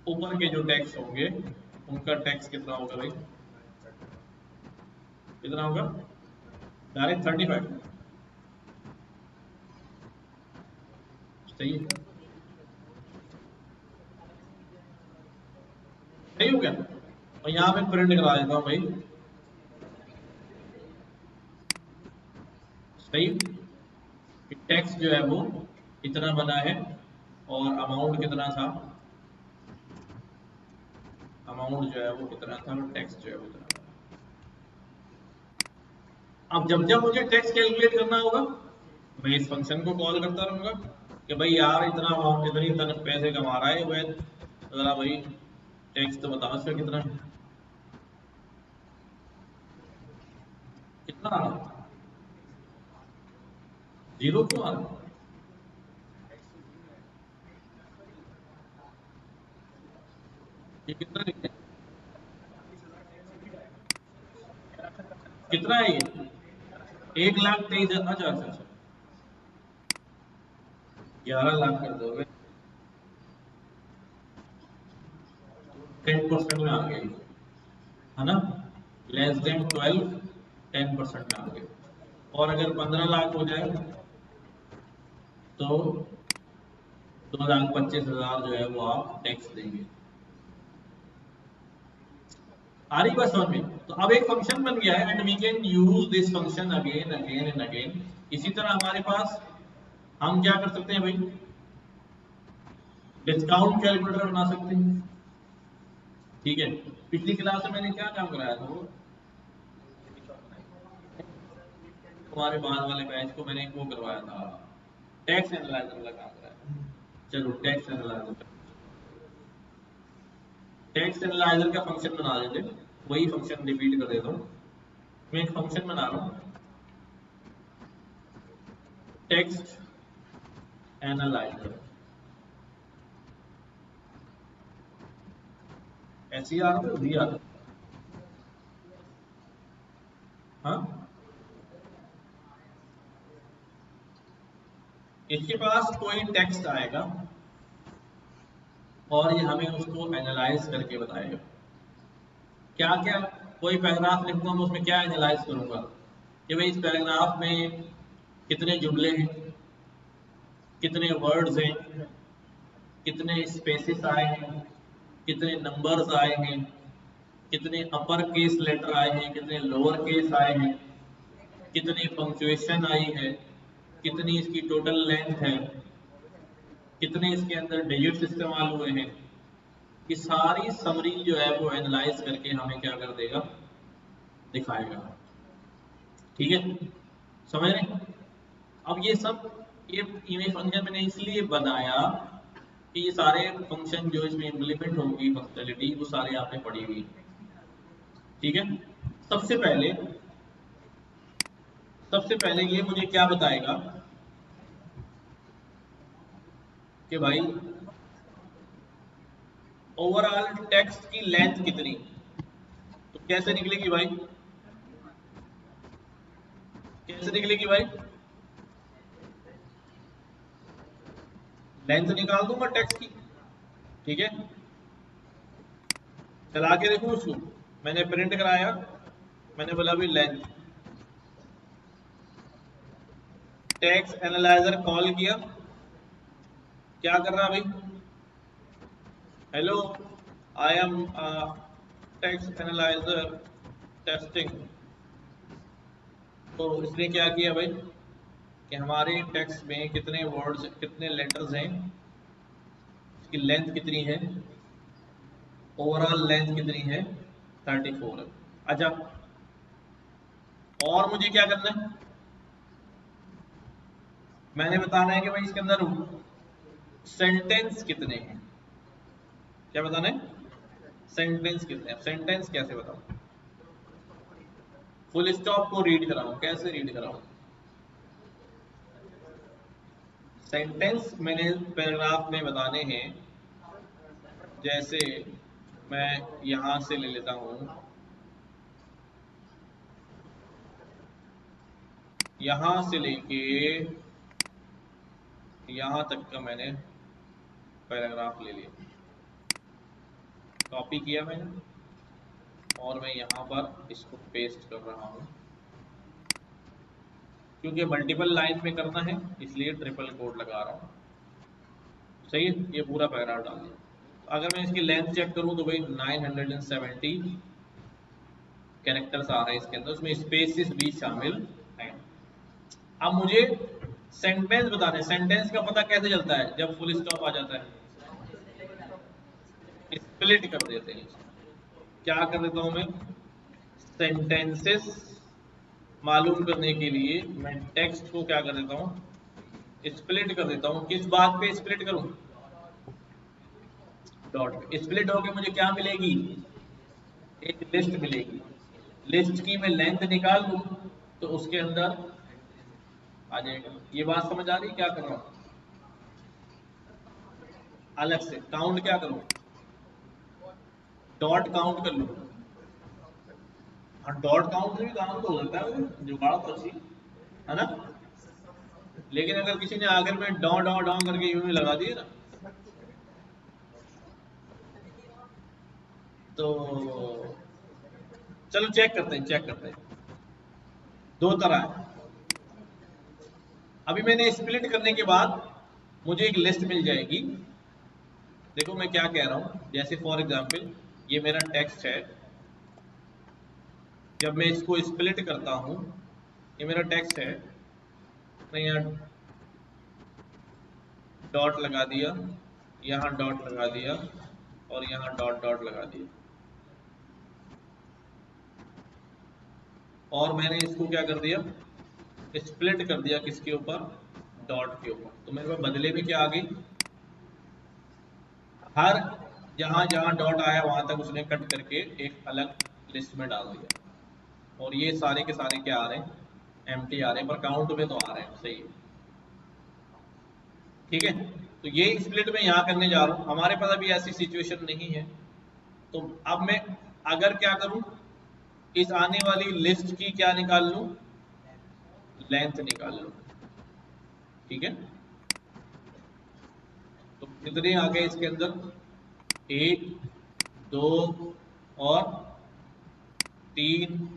ऊपर के जो टैक्स होंगे उनका टैक्स कितना होगा भाई? कितना होगा? डायरेक्ट 35। सही है, सही हो गया। और यहाँ पे प्रिंट करा देता हूँ भाई, सही। टैक्स जो है वो इतना बना है और अमाउंट कितना था, अमाउंट जो है वो कितना था और टैक्स जो है वो कितना था। अब जब जब मुझे टैक्स कैलकुलेट करना होगा मैं इस फंक्शन को कॉल करता रहूंगा कि भाई यार इतना अमाउंट, इतनी पैसे कमा रहा है वह, जरा भाई टैक्स तो बताओ इसका कितना है, कितना आ रहा, 0 क्यों आ रहा? ये कितना लिखते हैं? कितना है ये? 1,23,000। अच्छा अच्छा अच्छा, 11 लाख कर दोगे 10% में आ गया ये, है ना। लेस देन 12 10% में आ गया। और अगर 15 लाख हो जाए तो 2,25,000 जो है वो आप टैक्स देंगे। आ रही बात समझ में? तो अब एक फंक्शन बन गया है and we can use this function again again and again. इसी तरह हमारे पास हम क्या कर सकते हैं भाई, डिस्काउंट कैलकुलेटर बना सकते हैं। ठीक है, पिछली क्लास में मैंने क्या काम कराया था, वो तुम्हारे बाद वाले बैच को मैंने वो करवाया था, टैक्स एनालाइजर वाला काम कराया। चलो टैक्स एनालाइजर, टैक्स एनालाइजर का फंक्शन बना देते, वही फंक्शन रिपीट कर देता हूँ। मैं एक फंक्शन बना रहा हूँ टेक्स्ट एनालाइजर, ऐसी आ रहा है, आ रहा है। हाँ, इसके पास कोई टेक्स्ट आएगा और ये हमें उसको एनालाइज करके बताएगा। क्या क्या, कोई पैराग्राफ लिखूंगा मैं उसमें क्या एनालाइज करूंगा कि भाई इस पैराग्राफ में कितने जुमले हैं, कितने वर्ड्स हैं, कितने स्पेसिस आए हैं, कितने नंबर्स आए हैं, कितने अपर केस लेटर आए हैं, कितने लोअर केस आए हैं, कितनी पंक्चुएशन आई है, कितनी इसकी टोटल लेंथ है, कितने इसके अंदर डिजिट्स इस्तेमाल हुए हैं, ये सारी समरी जो है वो एनालाइज करके हमें क्या कर देगा, दिखाएगा। ठीक है, समझ रहे? अब ये सब, ये इमेज फंक्शन मैंने इसलिए बनाया कि ये सारे फंक्शन जो इसमें इम्प्लीमेंट होंगी फंक्शनलिटी, वो सारे आपने पढ़ी हुई है। ठीक है, सबसे पहले ये मुझे क्या बताएगा कि भाई ओवरऑल टेक्स्ट की लेंथ कितनी, तो कैसे निकलेगी भाई, कैसे निकलेगी भाई? लेंथ निकाल दूंगा टेक्स्ट की। ठीक है, चला के देखूं उसको, मैंने प्रिंट कराया, मैंने बोला भाई लेंथ, टेक्स्ट एनालाइजर कॉल किया, क्या कर रहा भाई, hello I am text analyser testing. तो इसने क्या किया भाई कि हमारे टेक्स्ट में कितने वर्ड्स, कितने लेटर्स हैं, इसकी लेंथ कितनी है, ओवरऑल लेंथ कितनी है, 34 है। अच्छा, और मुझे क्या करना है, मैंने बताना है कि भाई इसके अंदर सेंटेंस कितने हैं। क्या बताना है, सेंटेंस कितने हैं। सेंटेंस कैसे बताऊं, फुल स्टॉप को रीड कराऊं, कैसे रीड कराऊं? सेंटेंस मैंने पैराग्राफ में बताने हैं, जैसे मैं यहां से ले लेता हूं, यहां से लेके यहां तक का मैंने पैराग्राफ ले लिया, कॉपी किया मैंने, और मैं यहां पर इसको पेस्ट कर रहा हूं। क्योंकि मल्टीपल लाइन में करना है इसलिए ट्रिपल कोट लगा रहा हूं। सही है, ये पूरा पैराग्राफ डाल दिया। अगर मैं इसकी लेंथ चेक करूं तो भाई 970 कैरेक्टर्स आ रहे हैं इसके अंदर, उसमें स्पेसिस भी शामिल हैं। अब मुझे सेंटेंस बताने, सेंटेंस का पता कैसे चलता है, जब फुल स्टॉप आ जाता है, स्प्लिट कर देते हैं। क्या कर देता हूं मैं, सेंटेंसेस मालूम करने के लिए मैं टेक्स्ट को क्या कर देता हूं, स्प्लिट कर देता हूं। किस बात पे स्प्लिट करूं, डॉट पे। स्प्लिट होके मुझे क्या मिलेगी, एक लिस्ट मिलेगी। लिस्ट की मैं लेंथ निकाल दूं तो उसके अंदर आ जाएगा। ये बात समझ आ रही, क्या कर रहा हूं, अलग से काउंट क्या करूं, डॉट काउंट कर लूं। हाँ, डॉट काउंट से भी काम तो हो सकता है, जुगाड़ तो अच्छी है ना। लेकिन अगर किसी ने आखिर में डॉ डॉ डॉ करके यूं ही लगा दिए ना, तो चलो चेक करते हैं, चेक करते हैं। दो तरह है। अभी मैंने स्प्लिट करने के बाद मुझे एक लिस्ट मिल जाएगी। देखो मैं क्या कह रहा हूं, जैसे फॉर एग्जांपल ये मेरा टेक्स्ट है, जब मैं इसको स्प्लिट करता हूं, ये मेरा टेक्स्ट है, मैं यहाँ डॉट लगा दिया, यहाँ डॉट लगा दिया, और यहाँ डॉट डॉट लगा दिया, और मैंने इसको क्या कर दिया, स्प्लिट कर दिया, किसके ऊपर, डॉट के ऊपर। तो मेरे पास बदले में क्या आ गई, हर जहां जहां डॉट आया वहां तक उसने कट करके एक अलग लिस्ट में डाल दिया। और ये सारे के सारे क्या आ रहे हैं, एम्प्टी आ रहे हैं, पर काउंट में तो आ रहे हैं। सही है, ठीक है। तो ये स्प्लिट में यहाँ करने जा रहा हूँ। हमारे पास अभी ऐसी सिचुएशन नहीं है, तो अब मैं अगर क्या करूं, इस आने वाली लिस्ट की क्या निकाल लूं, लेंथ निकाल लूं। ठीक है, तो कितने आ गए इसके अंदर, एक, दो और तीन,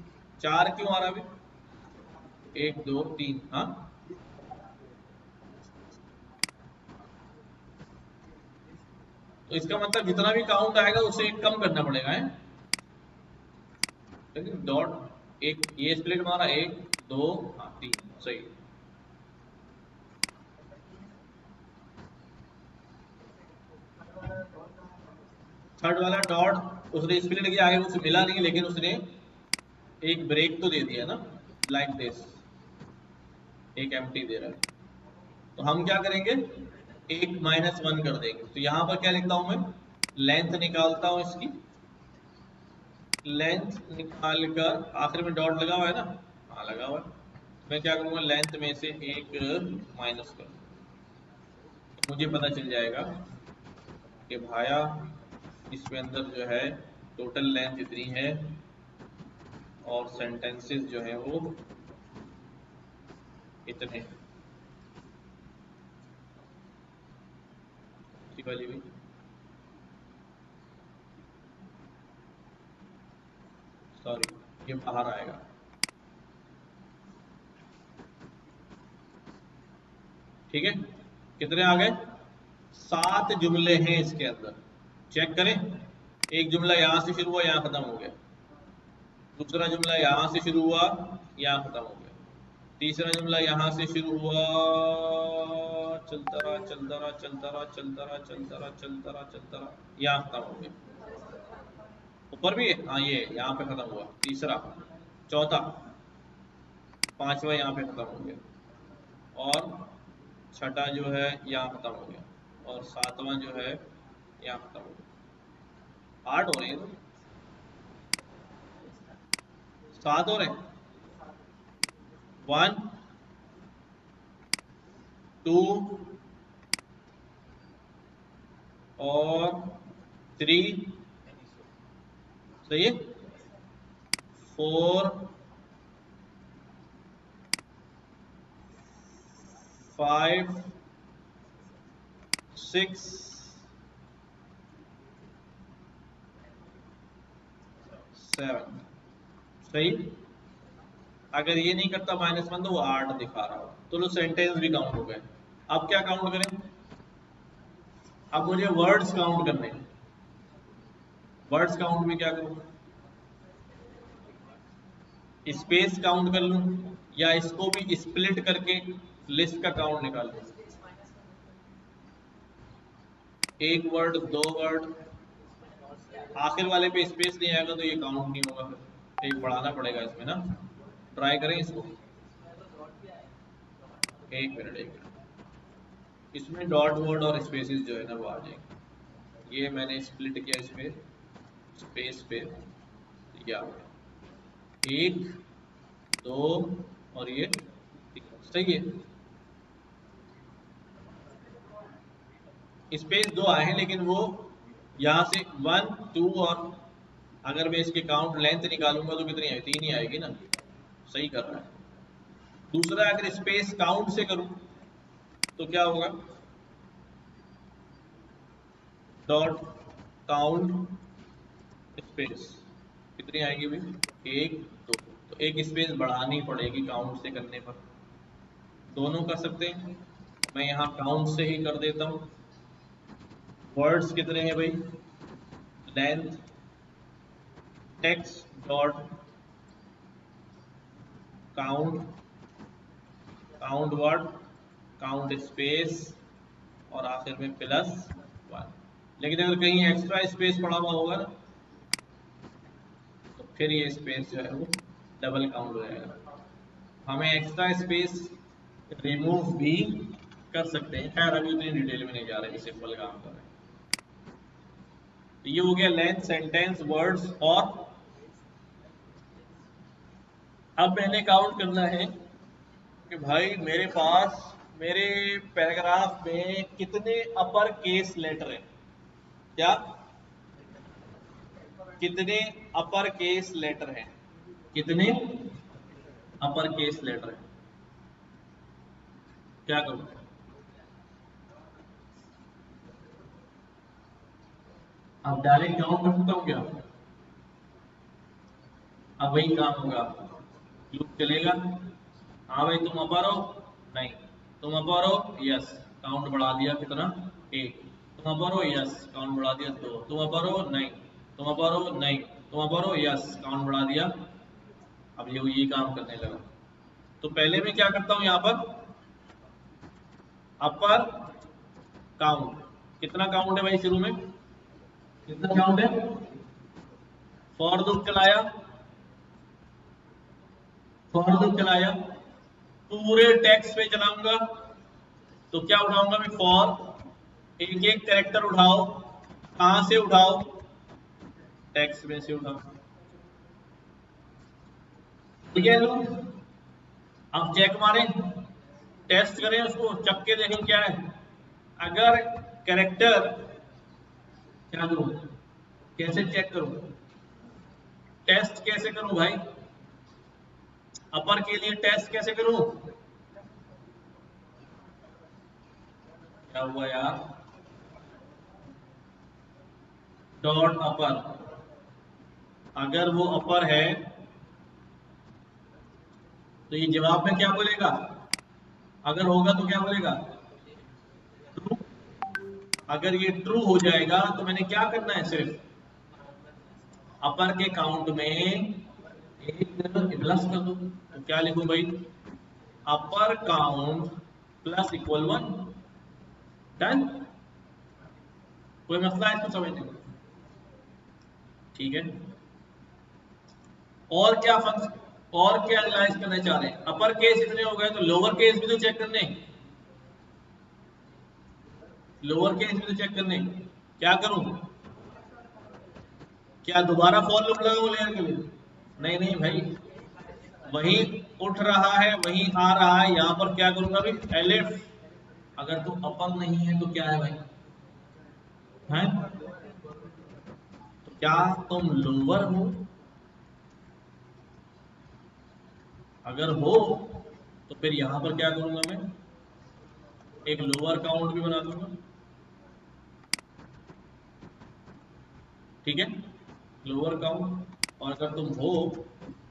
चार क्यों आ रहा है अभी, एक दो तीन, हाँ। तो इसका मतलब जितना भी काउंट आएगा उससे एक कम करना पड़ेगा है, लेकिन डॉट एक, ये स्प्लिट मारा, एक दो, हाँ तीन, सही। थर्ड वाला डॉट उसने स्प्लिट किया, आगे कुछ मिला नहीं, लेकिन उसने एक ब्रेक तो दे दिया ना, लाइक दिस, एक एम्प्टी दे रहा है। तो हम क्या करेंगे, एक -1 कर देंगे। तो यहां पर क्या लिखता हूं मैं, लेंथ निकालता हूं इसकी, लेंथ निकाल कर आखिर में डॉट लगा हुआ है ना, हाँ लगा हुआ है। मैं क्या करूंगा, लेंथ में से एक माइनस कर, तो मुझे पता चल जाएगा कि भाया इसके अंदर जो है टोटल लेंथ इतनी है और सेंटेंसेस जो है वो इतने हैं। वाली भी सॉरी, ये बाहर आएगा। ठीक है, कितने आ गए, 7 जुमले हैं इसके अंदर। चेक करें, एक जुमला यहां से शुरू हुआ, यहां खत्म हो गया। दूसरा जुमला यहां से शुरू हुआ, यहां खत्म हो गया। तीसरा जुमला यहां से शुरू हुआ, चलता रहा चलता रहा चलता रहा चलता रहा चलता रहा चलता रहा चलता रहा, यहां खत्म हो गया। ऊपर भी है, हाँ ये यहाँ पे खत्म हुआ तीसरा, चौथा, पांचवा यहाँ पे खत्म हो गया, और छठा जो है यहाँ खत्म हो गया, और सातवां जो है यहाँ खत्म हो गया। 8 हो रहे हैं, 7 हो रहे हैं, 1 2 और 3, सही है, 4 5 6 7, सही। अगर ये नहीं करता -1 तो वो 8 दिखा रहा हो, तो लो सेंटेंस भी काउंट हो गए। अब क्या काउंट करें, अब मुझे वर्ड्स काउंट करने हैं। वर्ड्स काउंट में क्या करूं, स्पेस काउंट कर लूं, या इसको भी स्प्लिट करके लिस्ट का काउंट निकाल लूं। एक वर्ड, 2 वर्ड, आखिर वाले पे स्पेस नहीं आएगा तो ये काउंट नहीं होगा, फिर एक बढ़ाना पड़ेगा इसमें ना। ट्राई करें इसको, एक मिनट एक मिनट, इसमें डॉट वर्ड और स्पेसिस जो है ना वो आ जाएंगे। ये मैंने स्प्लिट किया इसमें स्पेस पे, या 1 2 और ये 3, सही है। स्पेस 2 आए हैं, लेकिन वो यहाँ से 1 2 और अगर मैं इसके काउंट लेंथ निकालूंगा तो कितनी आएगी, 3 ही आएगी ना, सही कर रहा है। दूसरा, अगर स्पेस काउंट से करूं तो क्या होगा, डॉट काउंट स्पेस कितनी आएगी भाई, 1 2, तो एक स्पेस बढ़ानी पड़ेगी काउंट से करने पर। दोनों कर सकते हैं, मैं यहाँ काउंट से ही कर देता हूँ। वर्ड्स कितने हैं भाई, length text dot count, count word, count space, और आखिर में +1। लेकिन अगर कहीं एक्स्ट्रा स्पेस पड़ा हुआ होगा ना, तो फिर ये स्पेस जो है वो डबल काउंट हो जाएगा। हमें एक्स्ट्रा स्पेस रिमूव भी कर सकते हैं, खैर अभी उतनी डिटेल में नहीं जा रहे, सिंपल काम कर रहे हैं। तो ये हो गया लेंथ, सेंटेंस, वर्ड्स, और अब मैंने काउंट करना है कि भाई मेरे पास मेरे पैराग्राफ में कितने अपर केस लेटर हैं, क्या कितने अपर केस लेटर हैं, कितने अपर केस लेटर हैं, क्या करूं, अब डायरेक्ट काउंट कर सकता हूं क्या, अब वही काम होगा, लूप चलेगा। हाँ भाई तुम अपर हो, नहीं, तुम अपर हो, यस, काउंट बढ़ा दिया, कितना, 1, तुम अपर हो, यस, काउंट बढ़ा दिया, 2, तुम अपर हो, नहीं, तुम अपर हो, नहीं, तुम अपर हो, यस, काउंट बढ़ा दिया। अब ये काम करने लगा। तो पहले मैं क्या करता हूं, यहाँ पर अपर काउंट, कितना काउंट है भाई शुरू में, कितना काउंट है? फॉर लूप चलाया, फॉर लूप चलाया, पूरे टेक्स्ट पे चलाऊंगा तो क्या उठाऊंगा मैं? फॉर, एक एक कैरेक्टर उठाओ, कहां से उठाओ? टेक्स्ट में से उठाओ। ठीक है लोग, अब चेक मारें, टेस्ट करें उसको, चक के देखें क्या है। अगर कैरेक्टर, क्या करूं, कैसे चेक करूं, टेस्ट कैसे करूं भाई? अपर के लिए टेस्ट कैसे करूं? क्या हुआ यार? डॉट अपर, अगर वो अपर है तो ये जवाब में क्या बोलेगा? अगर होगा तो क्या बोलेगा? ट्रू। अगर ये ट्रू हो जाएगा तो मैंने क्या करना है? सिर्फ अपर के काउंट में एक प्लस कर दो। तो क्या लिखूं भाई? अपर काउंट प्लस इक्वल 1। डन। कोई मसला है इसको समझने में? ठीक है। और क्या फंक्शन, और क्या एनालाइज करना चाह रहे हैं? अपर केस इतने हो गए तो लोअर केस भी तो चेक करने, लोअर केस भी तो चेक करने। क्या करूं? क्या दोबारा फॉर लूप लगाऊं लेयर के लिए? नहीं नहीं भाई, वही उठ रहा है, वही आ रहा है, यहां पर क्या करूंगा भाई? एलिफ। अगर तुम अपर नहीं है तो क्या है भाई? हैं? तो क्या तुम लोअर हो? अगर हो तो फिर यहां पर क्या करूंगा मैं? एक लोअर काउंट भी बना दूंगा। ठीक है, लोअर काउंट। और अगर तुम हो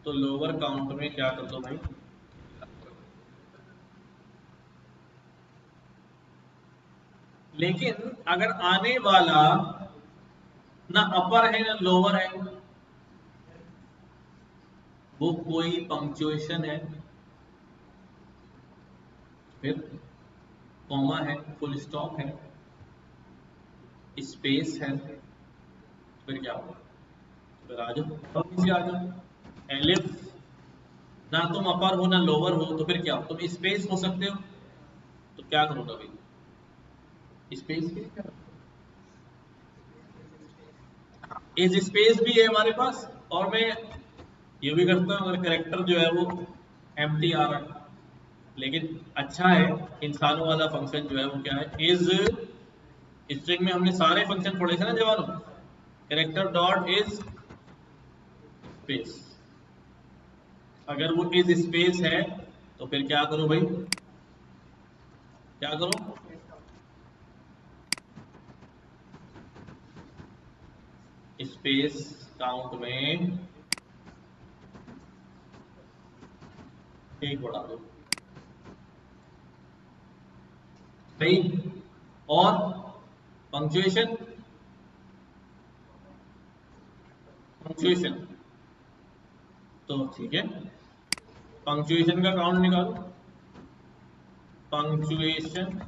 तो लोअर काउंट में क्या कर दो भाई? लेकिन अगर आने वाला ना अपर है ना लोअर है, वो कोई पंक्चुएशन है, फिर कॉमा है, फुल स्टॉप है, स्पेस है, फिर क्या होगा? फिर आ जाओ, और नीचे आ जाओ। एलिफ, ना तुम अपर हो ना लोअर हो तो फिर क्या हो? तुम स्पेस हो सकते हो, तो क्या करूंगा भाई? स्पेस के क्या, इस स्पेस भी है हमारे पास, और मैं ये भी करता हूँ अगर करेक्टर जो है वो एम्प्टी आ रहा है। लेकिन अच्छा है, इंसानों वाला फंक्शन जो है वो क्या है? इज स्ट्रिंग में हमने सारे फंक्शन पढ़े थे ना जवानों। कैरेक्टर डॉट इज स्पेस, अगर वो इज स्पेस है तो फिर क्या करो भाई? क्या करो? स्पेस काउंट में एक बढ़ा दो भाई। और पंक्चुएशन, पंक्चुएशन तो ठीक है, पंक्चुएशन का काउंट निकालो। पंक्चुएशन,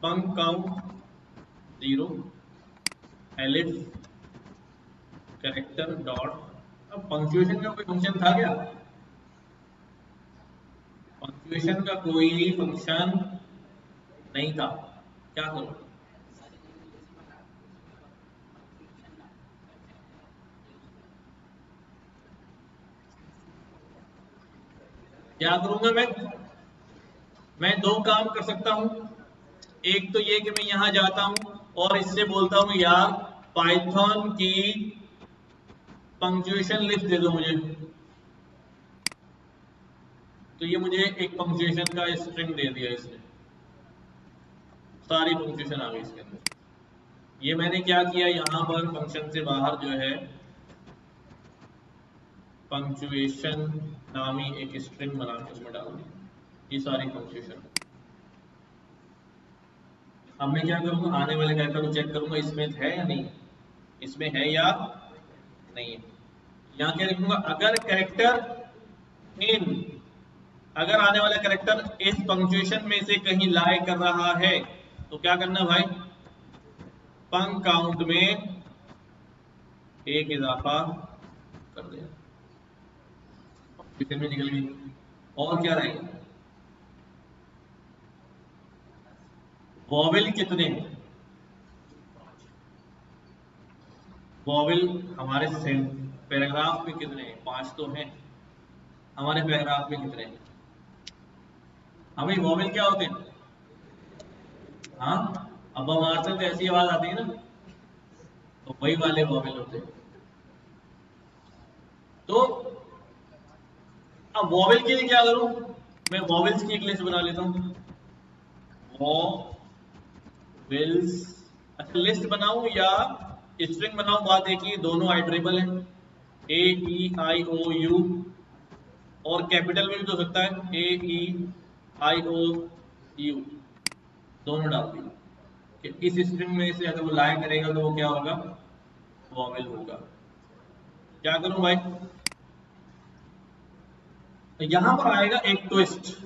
पंक काउंट 0, एलिफ कैरेक्टर डॉट। अब पंक्चुएशन का कोई फंक्शन था क्या? पंक्चुएशन का कोई फंक्शन नहीं था, क्या करूं? क्या करूंगा मैं दो काम कर सकता हूं। एक तो ये कि मैं यहां जाता हूं और इससे बोलता हूं यार पाइथन की पंक्चुएशन लिस्ट दे दो मुझे, तो ये मुझे एक पंक्चुएशन का स्ट्रिंग दे दिया इसने, सारी पंक्चुएशन आ गई इसके अंदर। ये मैंने क्या किया, यहां पर फंक्शन से बाहर जो है पंक्चुएशन नामी एक स्ट्रिंग बना के उसमें डाल दी, ये सारी पंक्चुएशन। अब मैं क्या करूंगा? आने वाले कैरेक्टर को चेक करूंगा इसमें है या नहीं, इसमें है या नहीं है। यहां क्या लिखूंगा? अगर कैरेक्टर इन, अगर आने वाला कैरेक्टर इस पंक्चुएशन में से कहीं लाई कर रहा है तो क्या करना भाई, पंग काउंट में एक इजाफा कर देना, में निकल गई। और क्या रहेगा, वॉवेल कितने हैं, वॉवेल हमारे पैराग्राफ में कितने हैं, 5 तो हैं हमारे पैराग्राफ में, कितने हैं हमें वॉवेल क्या होते हैं, हाँ अब हम आते तो ऐसी आवाज आती है ना, तो वही वाले वॉवेल होते हैं। तो अब वॉवेल के लिए क्या करूं, मैं वॉवेल्स की एक लिस्ट बना लेता हूं, वॉवेल्स, अच्छा लिस्ट बनाऊं या स्ट्रिंग बनाऊं, बात एक ही, दोनों आइटरेबल हैं, ए ई आई ओ यू, और कैपिटल में भी तो हो सकता है, ए ई आई ओ यू, दोनों डाल दिए कि इस स्ट्रिंग में से अगर वो लाया करेगा तो वो क्या होगा, वॉवेल होगा। क्या करूं भाई, तो यहां पर आएगा एक ट्विस्ट,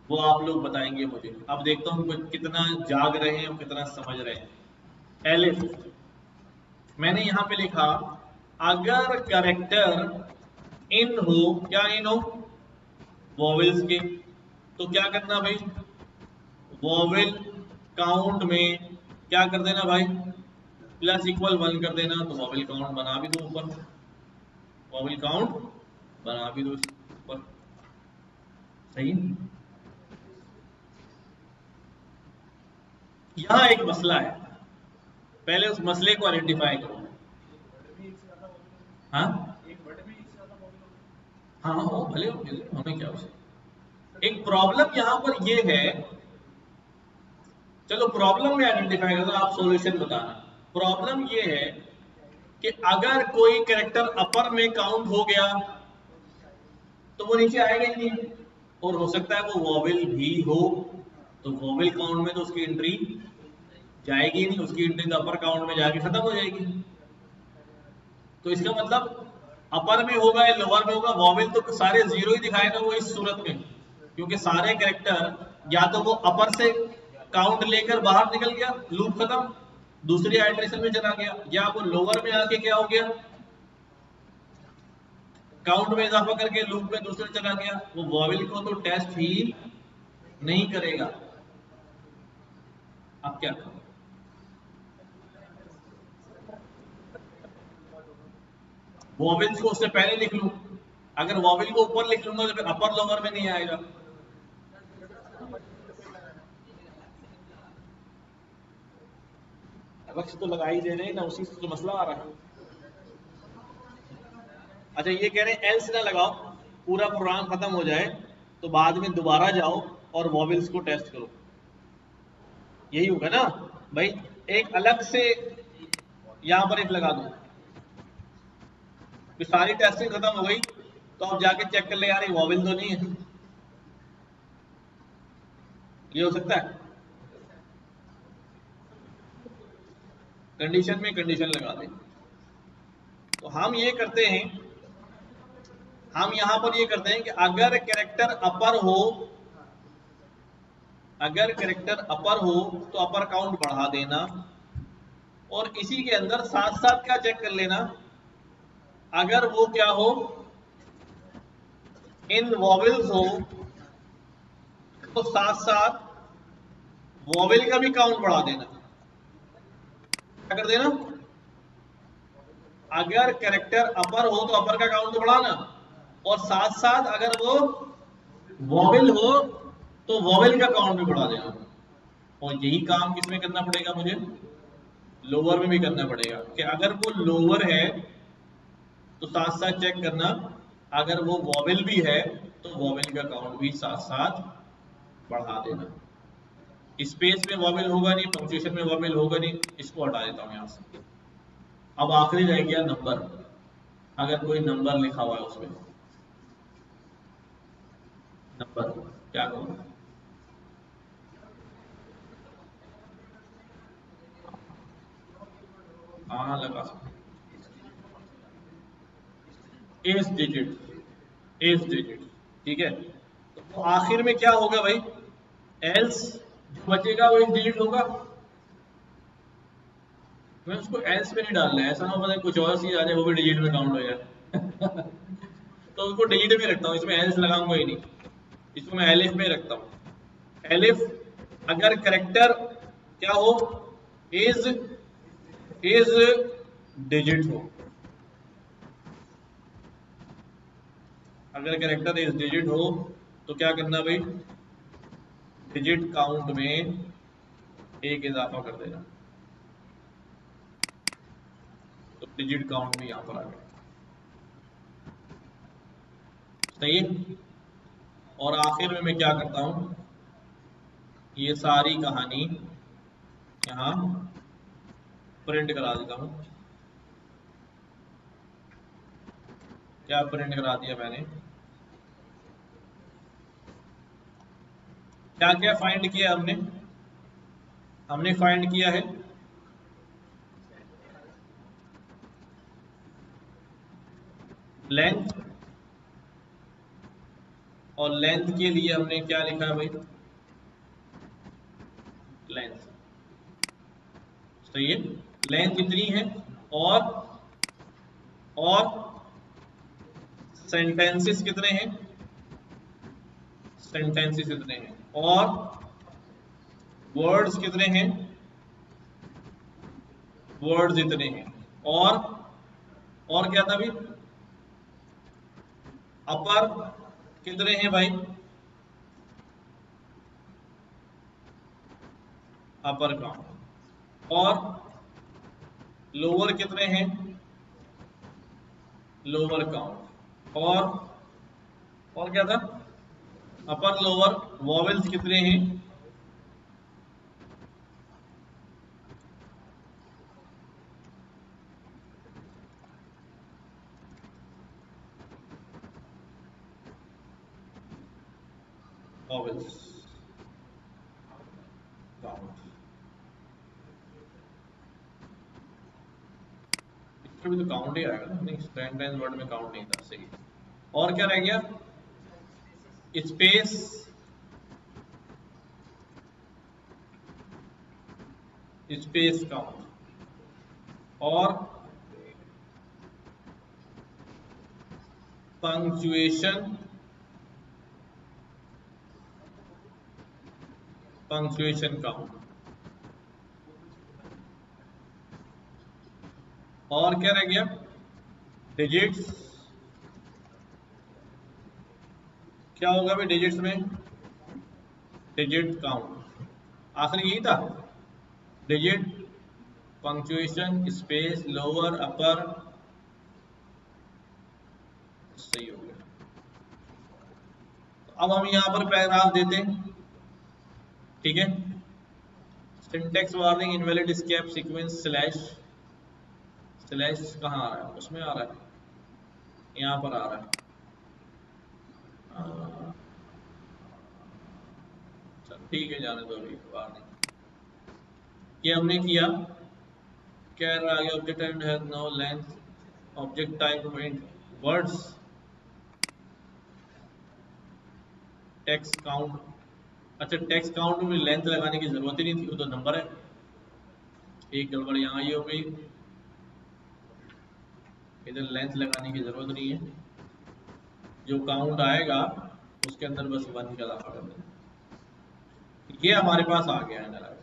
वो आप लोग बताएंगे मुझे, अब देखता हूं कितना जाग रहे हैं और कितना समझ रहे हैं। एलिफ, मैंने यहां पे लिखा अगर कैरेक्टर इन हो, क्या इन हो, वॉवेल्स के, तो क्या करना भाई, वॉवेल काउंट में क्या कर देना भाई, प्लस इक्वल 1 कर देना, तो वॉवेल काउंट बना भी दो ऊपर, वॉवेल काउंट बना भी दो ऊपर, सही। यहां एक मसला है, पहले उस मसले को आइडेंटिफाई करो। हाँ हाँ वो भले हमें क्या उसे, एक प्रॉब्लम यहां पर ये है, चलो प्रॉब्लम में आइडेंटिफाई करो, आप सॉल्यूशन बताना। प्रॉब्लम ये है कि अगर कोई कैरेक्टर अपर में काउंट हो गया तो वो नीचे आएगा ही नहीं, और हो सकता है वो वॉवेल भी हो, तो वॉवेल काउंट में तो उसकी एंट्री जाएगी नहीं, उसकी एंट्री तो अपर काउंट में जाके खत्म हो जाएगी। तो इसका मतलब अपर में होगा या लोअर में होगा, वॉवेल तो सारे जीरो ही दिखाएगा वो इस सूरत में, क्योंकि सारे कैरेक्टर या तो वो अपर से काउंट लेकर बाहर निकल गया, लूप खत्म, दूसरी आइटरेशन में चला गया, या वो लोअर में आके क्या हो गया, काउंट में इजाफा करके लूप में दूसरे चला गया, वो वॉवेल को तो टेस्ट ही नहीं करेगा। अब क्या करो, वॉवेल्स को उससे पहले लिख लूं, अगर वॉवेल को ऊपर लिख लूंगा तो फिर अपर लोअर में नहीं आएगा, रक्स तो लगा ही दे रहे हैं ना, उसी से तो मसला आ रहा है। अच्छा ये कह रहे हैं एल्स ना लगाओ, पूरा प्रोग्राम खत्म हो जाए तो बाद में दोबारा जाओ और वॉवेल्स को टेस्ट करो, यही होगा ना भाई। एक अलग से यहां पर एक लगा दो, तो सारी टेस्टिंग खत्म हो गई तो आप जाके चेक कर ले यार ये वॉवेल तो नहीं है, ये हो सकता है, कंडीशन में कंडीशन लगा दें। तो हम ये करते हैं, हम यहां पर ये करते हैं कि अगर कैरेक्टर अपर हो, अगर कैरेक्टर अपर हो तो अपर काउंट बढ़ा देना, और इसी के अंदर साथ साथ क्या चेक कर लेना, अगर वो क्या हो, इन वॉवेल्स हो, तो साथ साथ वॉवेल का भी काउंट बढ़ा देना। क्या कर देना, अगर कैरेक्टर अपर हो तो अपर का काउंट तो बढ़ाना, और साथ साथ अगर वो वॉवेल हो तो वॉवेल का काउंट भी बढ़ा देना। और यही काम किसमें करना पड़ेगा मुझे, लोअर में भी करना पड़ेगा, कि अगर वो लोअर है तो साथ साथ चेक करना, अगर वो वॉवेल भी है तो वॉवेल का काउंट भी साथ साथ बढ़ा देना। स्पेस में वॉवेल होगा नहीं, पंक्चुएशन में वॉवेल होगा नहीं, इसको हटा देता हूं यहां से। अब आखिरी रह गया नंबर, अगर कोई नंबर लिखा हुआ है उसमें, नंबर क्या करूं, हाँ लगा सकते, एस डिजिट, एस डिजिट, ठीक है। तो आखिर में क्या होगा भाई, एल्स जो बचेगा वो डिलीट होगा। मैं उसको एल्स पे नहीं डालना है, ऐसा ना हो पता कुछ और चीज आ जाए वो भी डिलीट में काउंट हो जाए। तो उसको डिलीट में रखता हूँ, इसमें एल्स लगाऊंगा ही नहीं, इसको मैं एलिफ में रखता हूँ। एलिफ अगर करेक्टर क्या हो, इज इज डिजिट हो, अगर करेक्टर इज डिजिट हो तो क्या करना भाई, डिजिट काउंट में एक इजाफा कर देना, तो डिजिट काउंट भी यहां पर आ गया। सही है। और आखिर में मैं क्या करता हूं, ये सारी कहानी यहां प्रिंट करा देता हूं। क्या प्रिंट करा दिया मैंने, क्या क्या फाइंड किया हमने, हमने फाइंड किया है लेंथ, और लेंथ के लिए हमने क्या लिखा है भाई, लेंथ। सही है, लेंथ इतनी है, और सेंटेंसेस कितने हैं, सेंटेंसेस इतने हैं, और वर्ड्स कितने हैं, वर्ड्स इतने हैं, और क्या था भाई, अपर कितने हैं भाई, अपर काउंट, और लोअर कितने हैं, लोअर काउंट, और क्या था, अपर लोअर, वॉवेल्स कितने हैं, वॉवेल्स काउंट, इसमें भी तो काउंट ही आएगा ना, नहीं सेंटेंस वर्ड में काउंट नहीं था। सही, और क्या रह गया, स्पेस, स्पेस काउंट, और पंक्चुएशन, पंक्चुएशन काउंट, और क्या रह गया, डिजिट्स, क्या होगा भाई डिजिट्स में, डिजिट काउंट, आखिर यही था, डिजिट, पंक्चुएशन, स्पेस, लोअर, अपर। सही हो गया। अब हम यहां पर पैराग्राफ देते हैं, ठीक है, syntax warning, invalid escape sequence, slash, slash कहाँ आ रहा है, उसमें आ रहा है, यहां पर आ रहा है, ठीक है जाने दो अभी, वार्निंग ये हमने किया। क्या रहा आगे, object and has no length, object type में वर्ड्स, टेक्स्ट काउंट, अच्छा टेक्स्ट काउंट में लेंथ लगाने की जरूरत ही नहीं थी, वो तो नंबर है, एक गड़बड़ यहाँ ये हो गई, इधर लेंथ लगाने की जरूरत नहीं है, जो काउंट आएगा उसके अंदर बस 1 का इजाफा कर देना। ये हमारे पास आ गया है ना,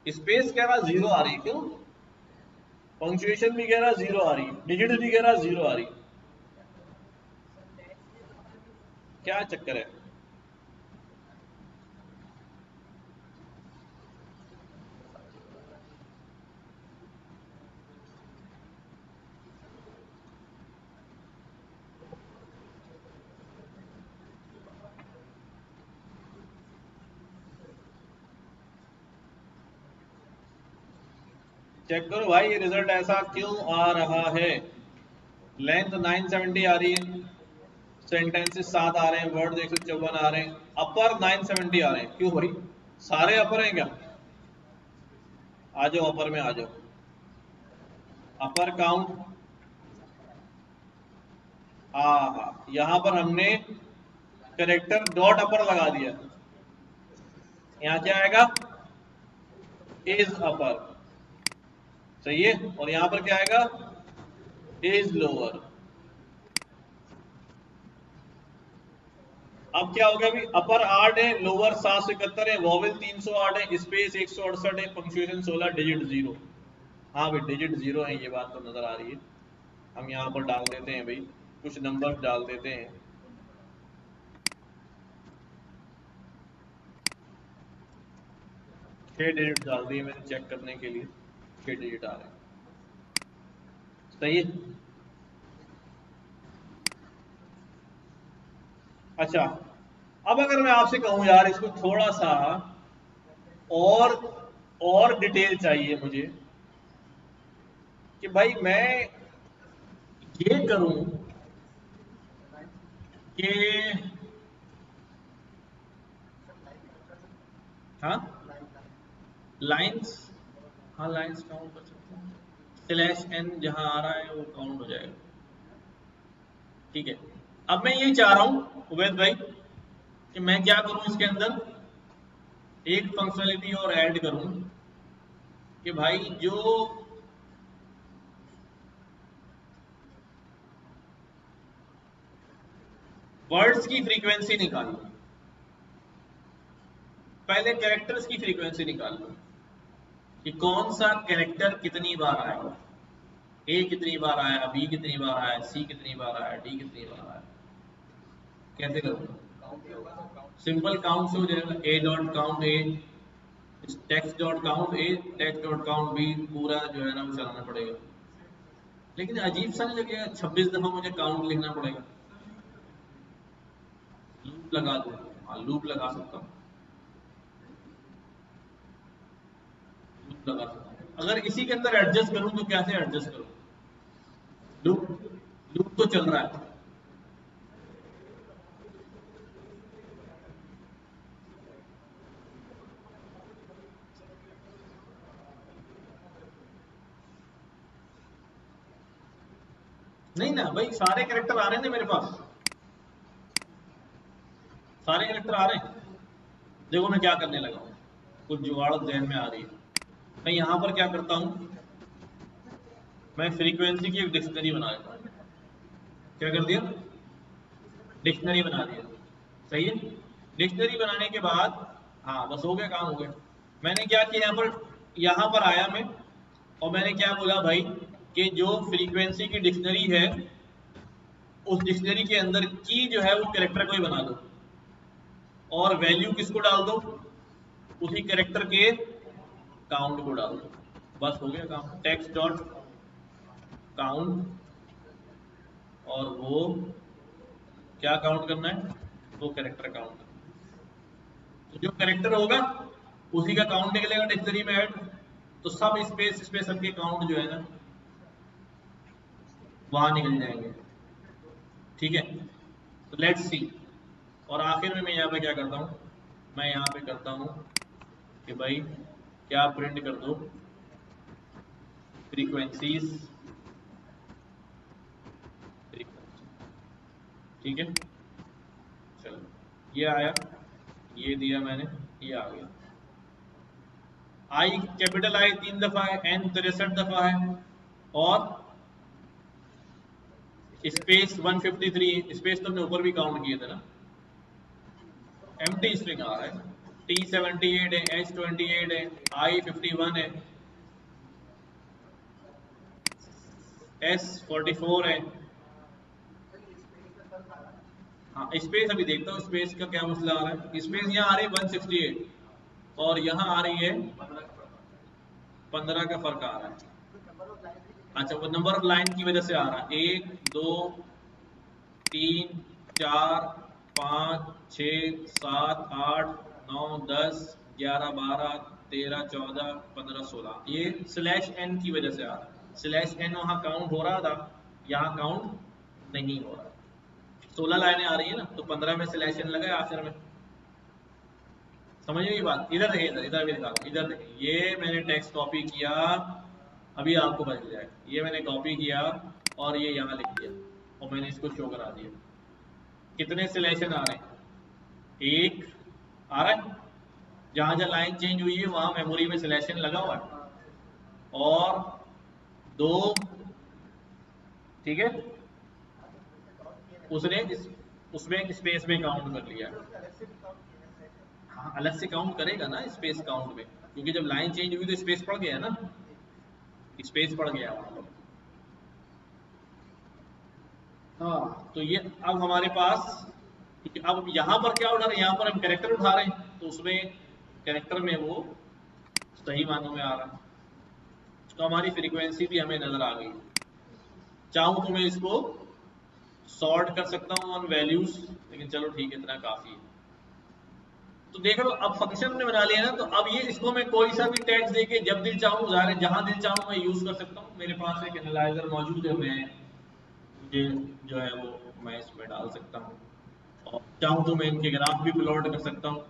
स्पेस कह रहा 0 आ रही, क्यों, पंक्चुएशन भी कह रहा 0 आ रही, डिजिट भी कह रहा 0 आ रही, क्या चक्कर है। चेक करो भाई ये रिजल्ट ऐसा क्यों आ रहा है, लेंथ 970 आ रही है, सेंटेंसेस 7 आ रहे हैं, वर्ड 154 आ रहे हैं, अपर 970 आ रहे हैं, क्यों भाई, सारे अपर हैं क्या, आ जाओ अपर में आ जाओ, अपर काउंट, हाँ यहां पर हमने करेक्टर डॉट अपर लगा दिया, यहाँ क्या आएगा, इज अपर, सही है। और यहां पर क्या आएगा, इज लोअर। अब क्या हो गया, अभी अपर 8 है, लोअर 771 है, वॉवेल 308 है, स्पेस 168 है, पंक्चुएशन 16, डिजिट 0। हाँ भाई डिजिट 0 है, ये बात तो नजर आ रही है। हम यहाँ पर डाल देते हैं भाई, कुछ नंबर डाल देते हैं। छह डिजिट डाल दिए मैंने चेक करने के लिए, 6 डिजिट आ रहे हैं, सही है। अच्छा, अब अगर मैं आपसे कहूं यार इसको थोड़ा सा और और डिटेल चाहिए मुझे, कि भाई मैं ये करूं कि, हाँ लाइंस, हाँ लाइंस काउंट कर सकते हैं, स्लैश एन जहां आ रहा है वो काउंट हो जाएगा, ठीक है। अब मैं ये चाह रहा हूं उबैद भाई कि मैं क्या करूं इसके अंदर, एक फंक्शनलिटी और ऐड करूं कि भाई जो वर्ड्स की फ्रीक्वेंसी निकाल लो, पहले कैरेक्टर्स की फ्रीक्वेंसी निकाल लो कि कौन सा कैरेक्टर कितनी बार आएगा, ए कितनी बार आया, बी कितनी बार आया, सी कितनी बार आया, डी कितनी बार आया। कैसे करूँगा, सिंपल काउंट से हो जाएगा, A dot count A, text dot count A, text dot count B, पूरा जो है ना वो चलाना पड़ेगा। लेकिन अजीब सा नहीं लगेगा 26 दफा मुझे काउंट लिखना पड़ेगा, लूप लगा दो, हाँ लूप लगा सकता हूँ, लूप लगा सकता हूँ। अगर इसी के अंदर एडजस्ट करूँ तो कैसे एडजस्ट करूँ, लूप, लूप तो चल रहा है, नहीं ना भाई, सारे कैरेक्टर आ रहे हैं ना मेरे पास, सारे कैरेक्टर आ रहे हैं। देखो मैं क्या करने लगा हूँ, कुछ जुगाड़ जहन में आ रही है। मैं यहाँ पर क्या करता हूँ, मैं फ्रीक्वेंसी की एक डिक्शनरी बना लेता हूँ। क्या कर दिया, डिक्शनरी बना दिया, सही है। डिक्शनरी बनाने के बाद, हाँ बस हो गया, काम हो गया। मैंने क्या किया, यहाँ पर आया मैं, और मैंने क्या बोला भाई कि जो फ्रीक्वेंसी की डिक्शनरी है उस डिक्शनरी के अंदर की जो है वो कैरेक्टर को ही बना दो, और वैल्यू किसको डाल दो, उसी कैरेक्टर के काउंट को डाल दो, बस हो गया काम। टेक्स्ट डॉट काउंट, और वो क्या काउंट करना है, वो कैरेक्टर काउंट, तो जो कैरेक्टर होगा उसी का काउंट निकलेगा डिक्शनरी में ऐड, तो सब स्पेस स्पेस सबके काउंट जो है ना वहां निकल जाएंगे, ठीक है। तो लेट्स सी। और आखिर में मैं यहाँ पे क्या करता हूँ, मैं यहाँ पे करता हूँ कि भाई क्या प्रिंट कर दो, फ्रीक्वेंसीज, ठीक है। चलो ये आया, ये दिया मैंने, ये आ गया। आई कैपिटल आई 3 दफा है, एन 63 दफा है, और स्पेस 153, स्पेस तो हमने ऊपर भी काउंट किए थे ना। एम्प्टी स्ट्रिंग आ रहा है, T78 है, H28 है, I51 है, S44 है। हाँ स्पेस अभी देखता हूँ, स्पेस का क्या मसला आ रहा है। स्पेस यहाँ आ रही है 168, और यहाँ आ रही है 15 का फर्क आ रहा है। अच्छा वो नंबर ऑफ लाइन की वजह से आ रहा है, 1 2 3 4 5 6 7 8 9 10 11 12 13 14 15 16, ये स्लैश एन की वजह से आ रहा है। स्लैश एन वहां काउंट हो रहा था, यहाँ काउंट नहीं हो रहा। 16 लाइनें आ रही है ना, तो 15 में स्लैश एन लगा आखिर में, समझिए ये बात। इधर देखिए, इधर इधर भी दिखा रहा हूं, इधर देखिए, ये मैंने टेक्स्ट कॉपी किया, अभी आपको पता चल जाएगा, ये मैंने कॉपी किया और ये यहाँ लिख दिया, और मैंने इसको शो करा दिया। कितने सिलेक्शन आ रहे हैं, एक आ रहा है, जहां जहां लाइन चेंज हुई है वहां मेमोरी में सिलेक्शन लगा हुआ है, और दो, ठीक है, उसने उसमें स्पेस में काउंट कर लिया। हाँ, अलग से काउंट करेगा ना स्पेस काउंट में, क्योंकि जब लाइन चेंज हुई तो स्पेस पड़ गया ना, स्पेस पड़ गया वहां पर। हाँ, तो ये अब हमारे पास, क्योंकि अब यहाँ पर क्या उठा रहे हैं, यहाँ पर हम कैरेक्टर उठा रहे हैं, तो उसमें कैरेक्टर में वो सही मानों में आ रहा है, तो हमारी फ्रीक्वेंसी भी हमें नजर आ गई। चाहूँ तो मैं इसको सॉर्ट कर सकता हूँ ऑन वैल्यूज, लेकिन चलो ठीक है, इतना काफी है। तो देख लो, अब फंक्शन ने बना लिया ना, तो अब ये इसको मैं कोई सा भी टैक्स देके जब दिल चाहूँ, जहां दिल चाहूँ मैं यूज कर सकता हूँ। मेरे पास एक एनालाइजर मौजूद है, मैं मुझे जो है वो मैं इसमें डाल सकता हूँ, और चाहूँ तो मैं इनके ग्राफ भी प्लॉट कर सकता हूँ,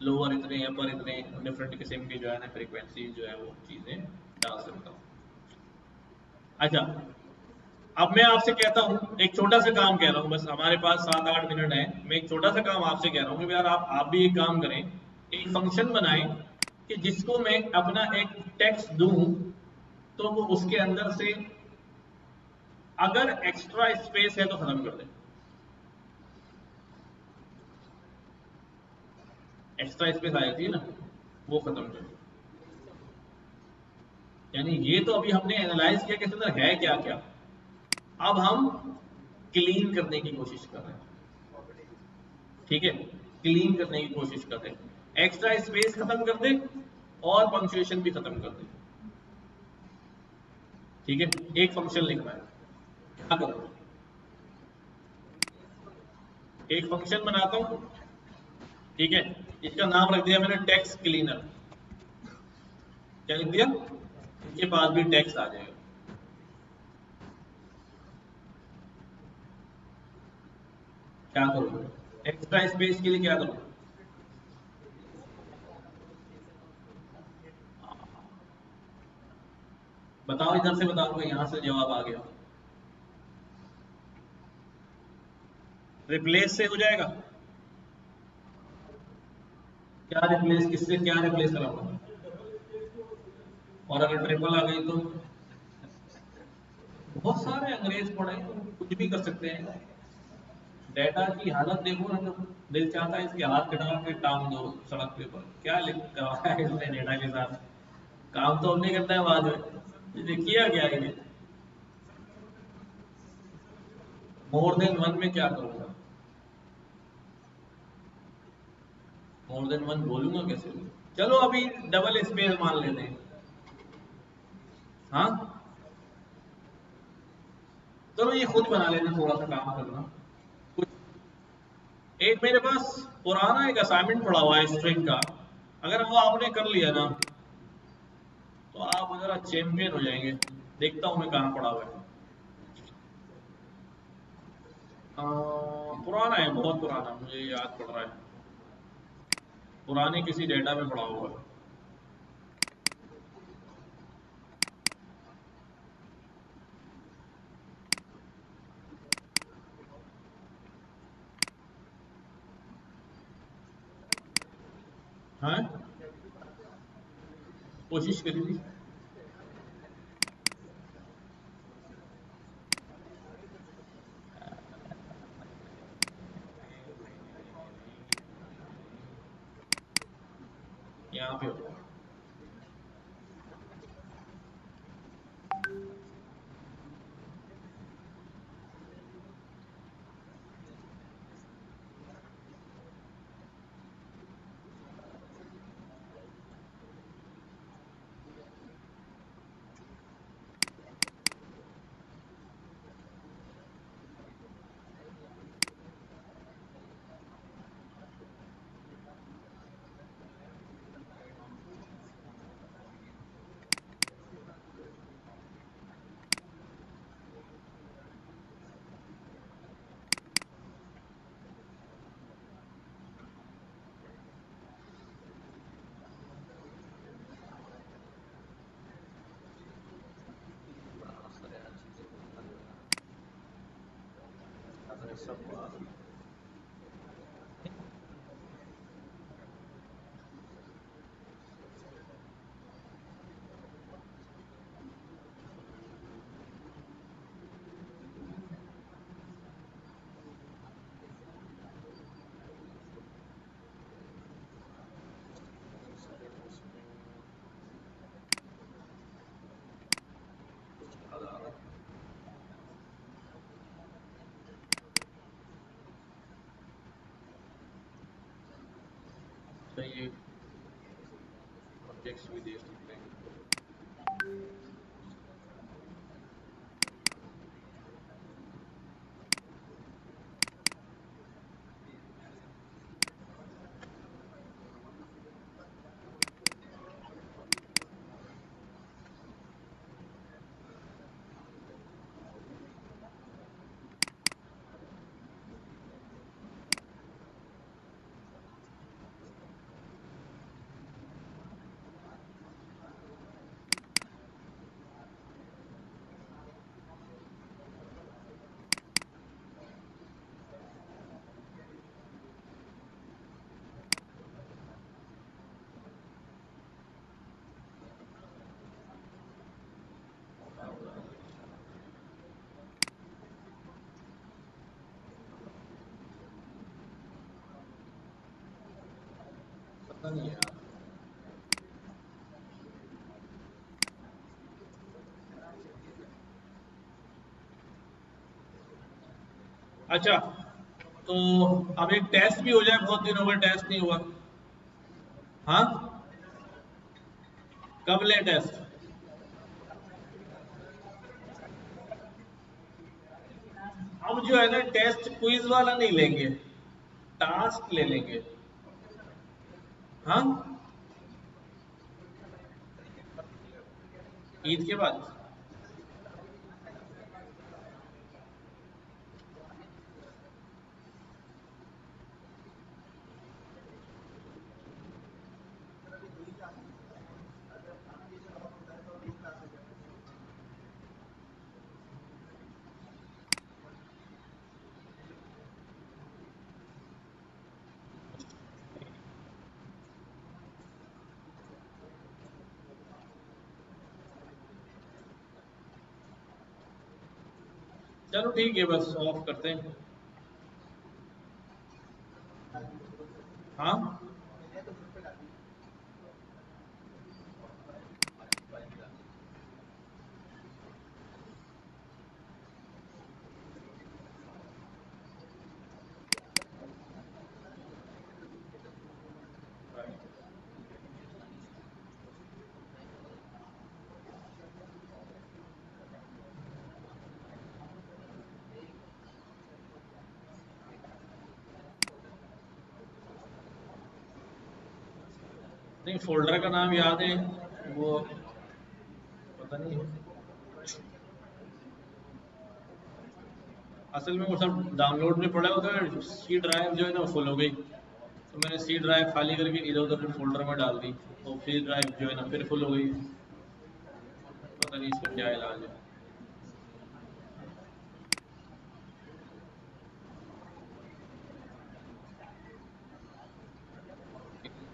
लोअर इतने, अपर इतने, डिफरेंट किस्म की जो है ना फ्रीक्वेंसी जो है वो चीज़ें डाल सकता हूँ। अच्छा, अब मैं आपसे कहता हूँ, एक छोटा सा काम कह रहा हूँ, बस हमारे पास 7-8 मिनट है, मैं एक छोटा सा काम आपसे कह रहा हूँ कि यार आप भी एक काम करें, एक फंक्शन बनाएं कि जिसको मैं अपना एक टेक्स्ट दूं, तो वो उसके अंदर से अगर एक्स्ट्रा स्पेस है तो खत्म कर दे। एक्स्ट्रा स्पेस आ जाती है ना, वो खत्म कर दे। यानी ये तो अभी हमने एनालाइज किया कि इसके अंदर है क्या क्या, अब हम क्लीन करने की कोशिश कर रहे हैं। ठीक है, क्लीन करने की कोशिश कर रहे हैं, एक्स्ट्रा स्पेस खत्म कर दे और पंक्चुएशन भी खत्म कर दे। ठीक है, एक फंक्शन लिखना है, क्या करो, एक फंक्शन बनाता हूं, ठीक है, इसका नाम रख दिया मैंने टेक्स्ट क्लीनर। क्या लिख दिया, इसके पास भी टेक्स्ट आ जाएगा। क्या करो, एक्स्ट्रा स्पेस के लिए क्या करो, बताओ, इधर से बताओ, यहां से जवाब आ गया, रिप्लेस से हो जाएगा। क्या रिप्लेस, किससे क्या रिप्लेस कराऊंगा, और अगर ट्रिपल आ गई तो बहुत सारे अंग्रेज पढ़े, कुछ भी कर सकते हैं। डेटा की हालत देखो ना, तो दिल चाहता है इसके हाथ कटा के टांग दो सड़क के ऊपर, क्या लिख करवाया है इसने डेटा के साथ। काम तो हमने करना है बाद में, ये किया क्या है, मोर देन वन में क्या करूंगा, मोर देन वन बोलूंगा कैसे, चलो अभी डबल स्पेस मान लेते हैं। हाँ, चलो ये खुद बना लेना, थोड़ा सा काम करना कुछ। एक मेरे पास पुराना एक असाइनमेंट पड़ा हुआ है स्ट्रिंग का, अगर वो आपने कर लिया ना, तो आप जरा चैंपियन हो जाएंगे। देखता हूँ मैं कहाँ पड़ा हुआ है। पुराना है, बहुत पुराना, मुझे याद पड़ रहा है, पुराने किसी डेटा में पड़ा हुआ है। हाँ, कोशिश करी थी, यहाँ पे होगा। सब तो ये ऑब्जेक्ट्स भी दे सकते हैं। पता नहीं यार। अच्छा, तो अब एक टेस्ट भी हो जाए, बहुत दिन हो गए टेस्ट नहीं हुआ। हाँ, कब ले टेस्ट? अब जो है ना, टेस्ट क्विज वाला नहीं लेंगे, टास्क ले लेंगे। हाँ, ईद के बाद। चलो ठीक है, बस ऑफ करते हैं। हाँ, नहीं फोल्डर का नाम याद है वो, पता नहीं। असल में वो सब डाउनलोड में पड़ा होता है, सी ड्राइव जो है ना फुल हो गई, तो मैंने सी ड्राइव खाली करके इधर उधर फोल्डर में डाल दी, तो सी ड्राइव जो है ना फिर फुल हो गई। पता नहीं इसका क्या इलाज है।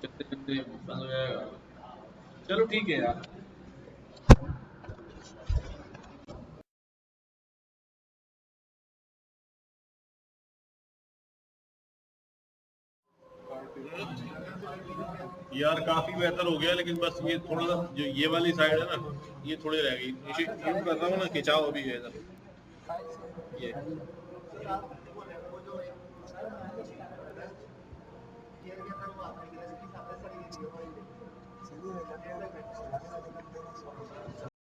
चलते चलते बंद हो जाएगा। चलो ठीक है यार। यार काफी बेहतर हो गया, लेकिन बस ये थोड़ा सा जो ये वाली साइड है ना, ये थोड़ी रह गई। इसे यूं कर रहा हूँ ना, खिंचाव अभी है इधर ये।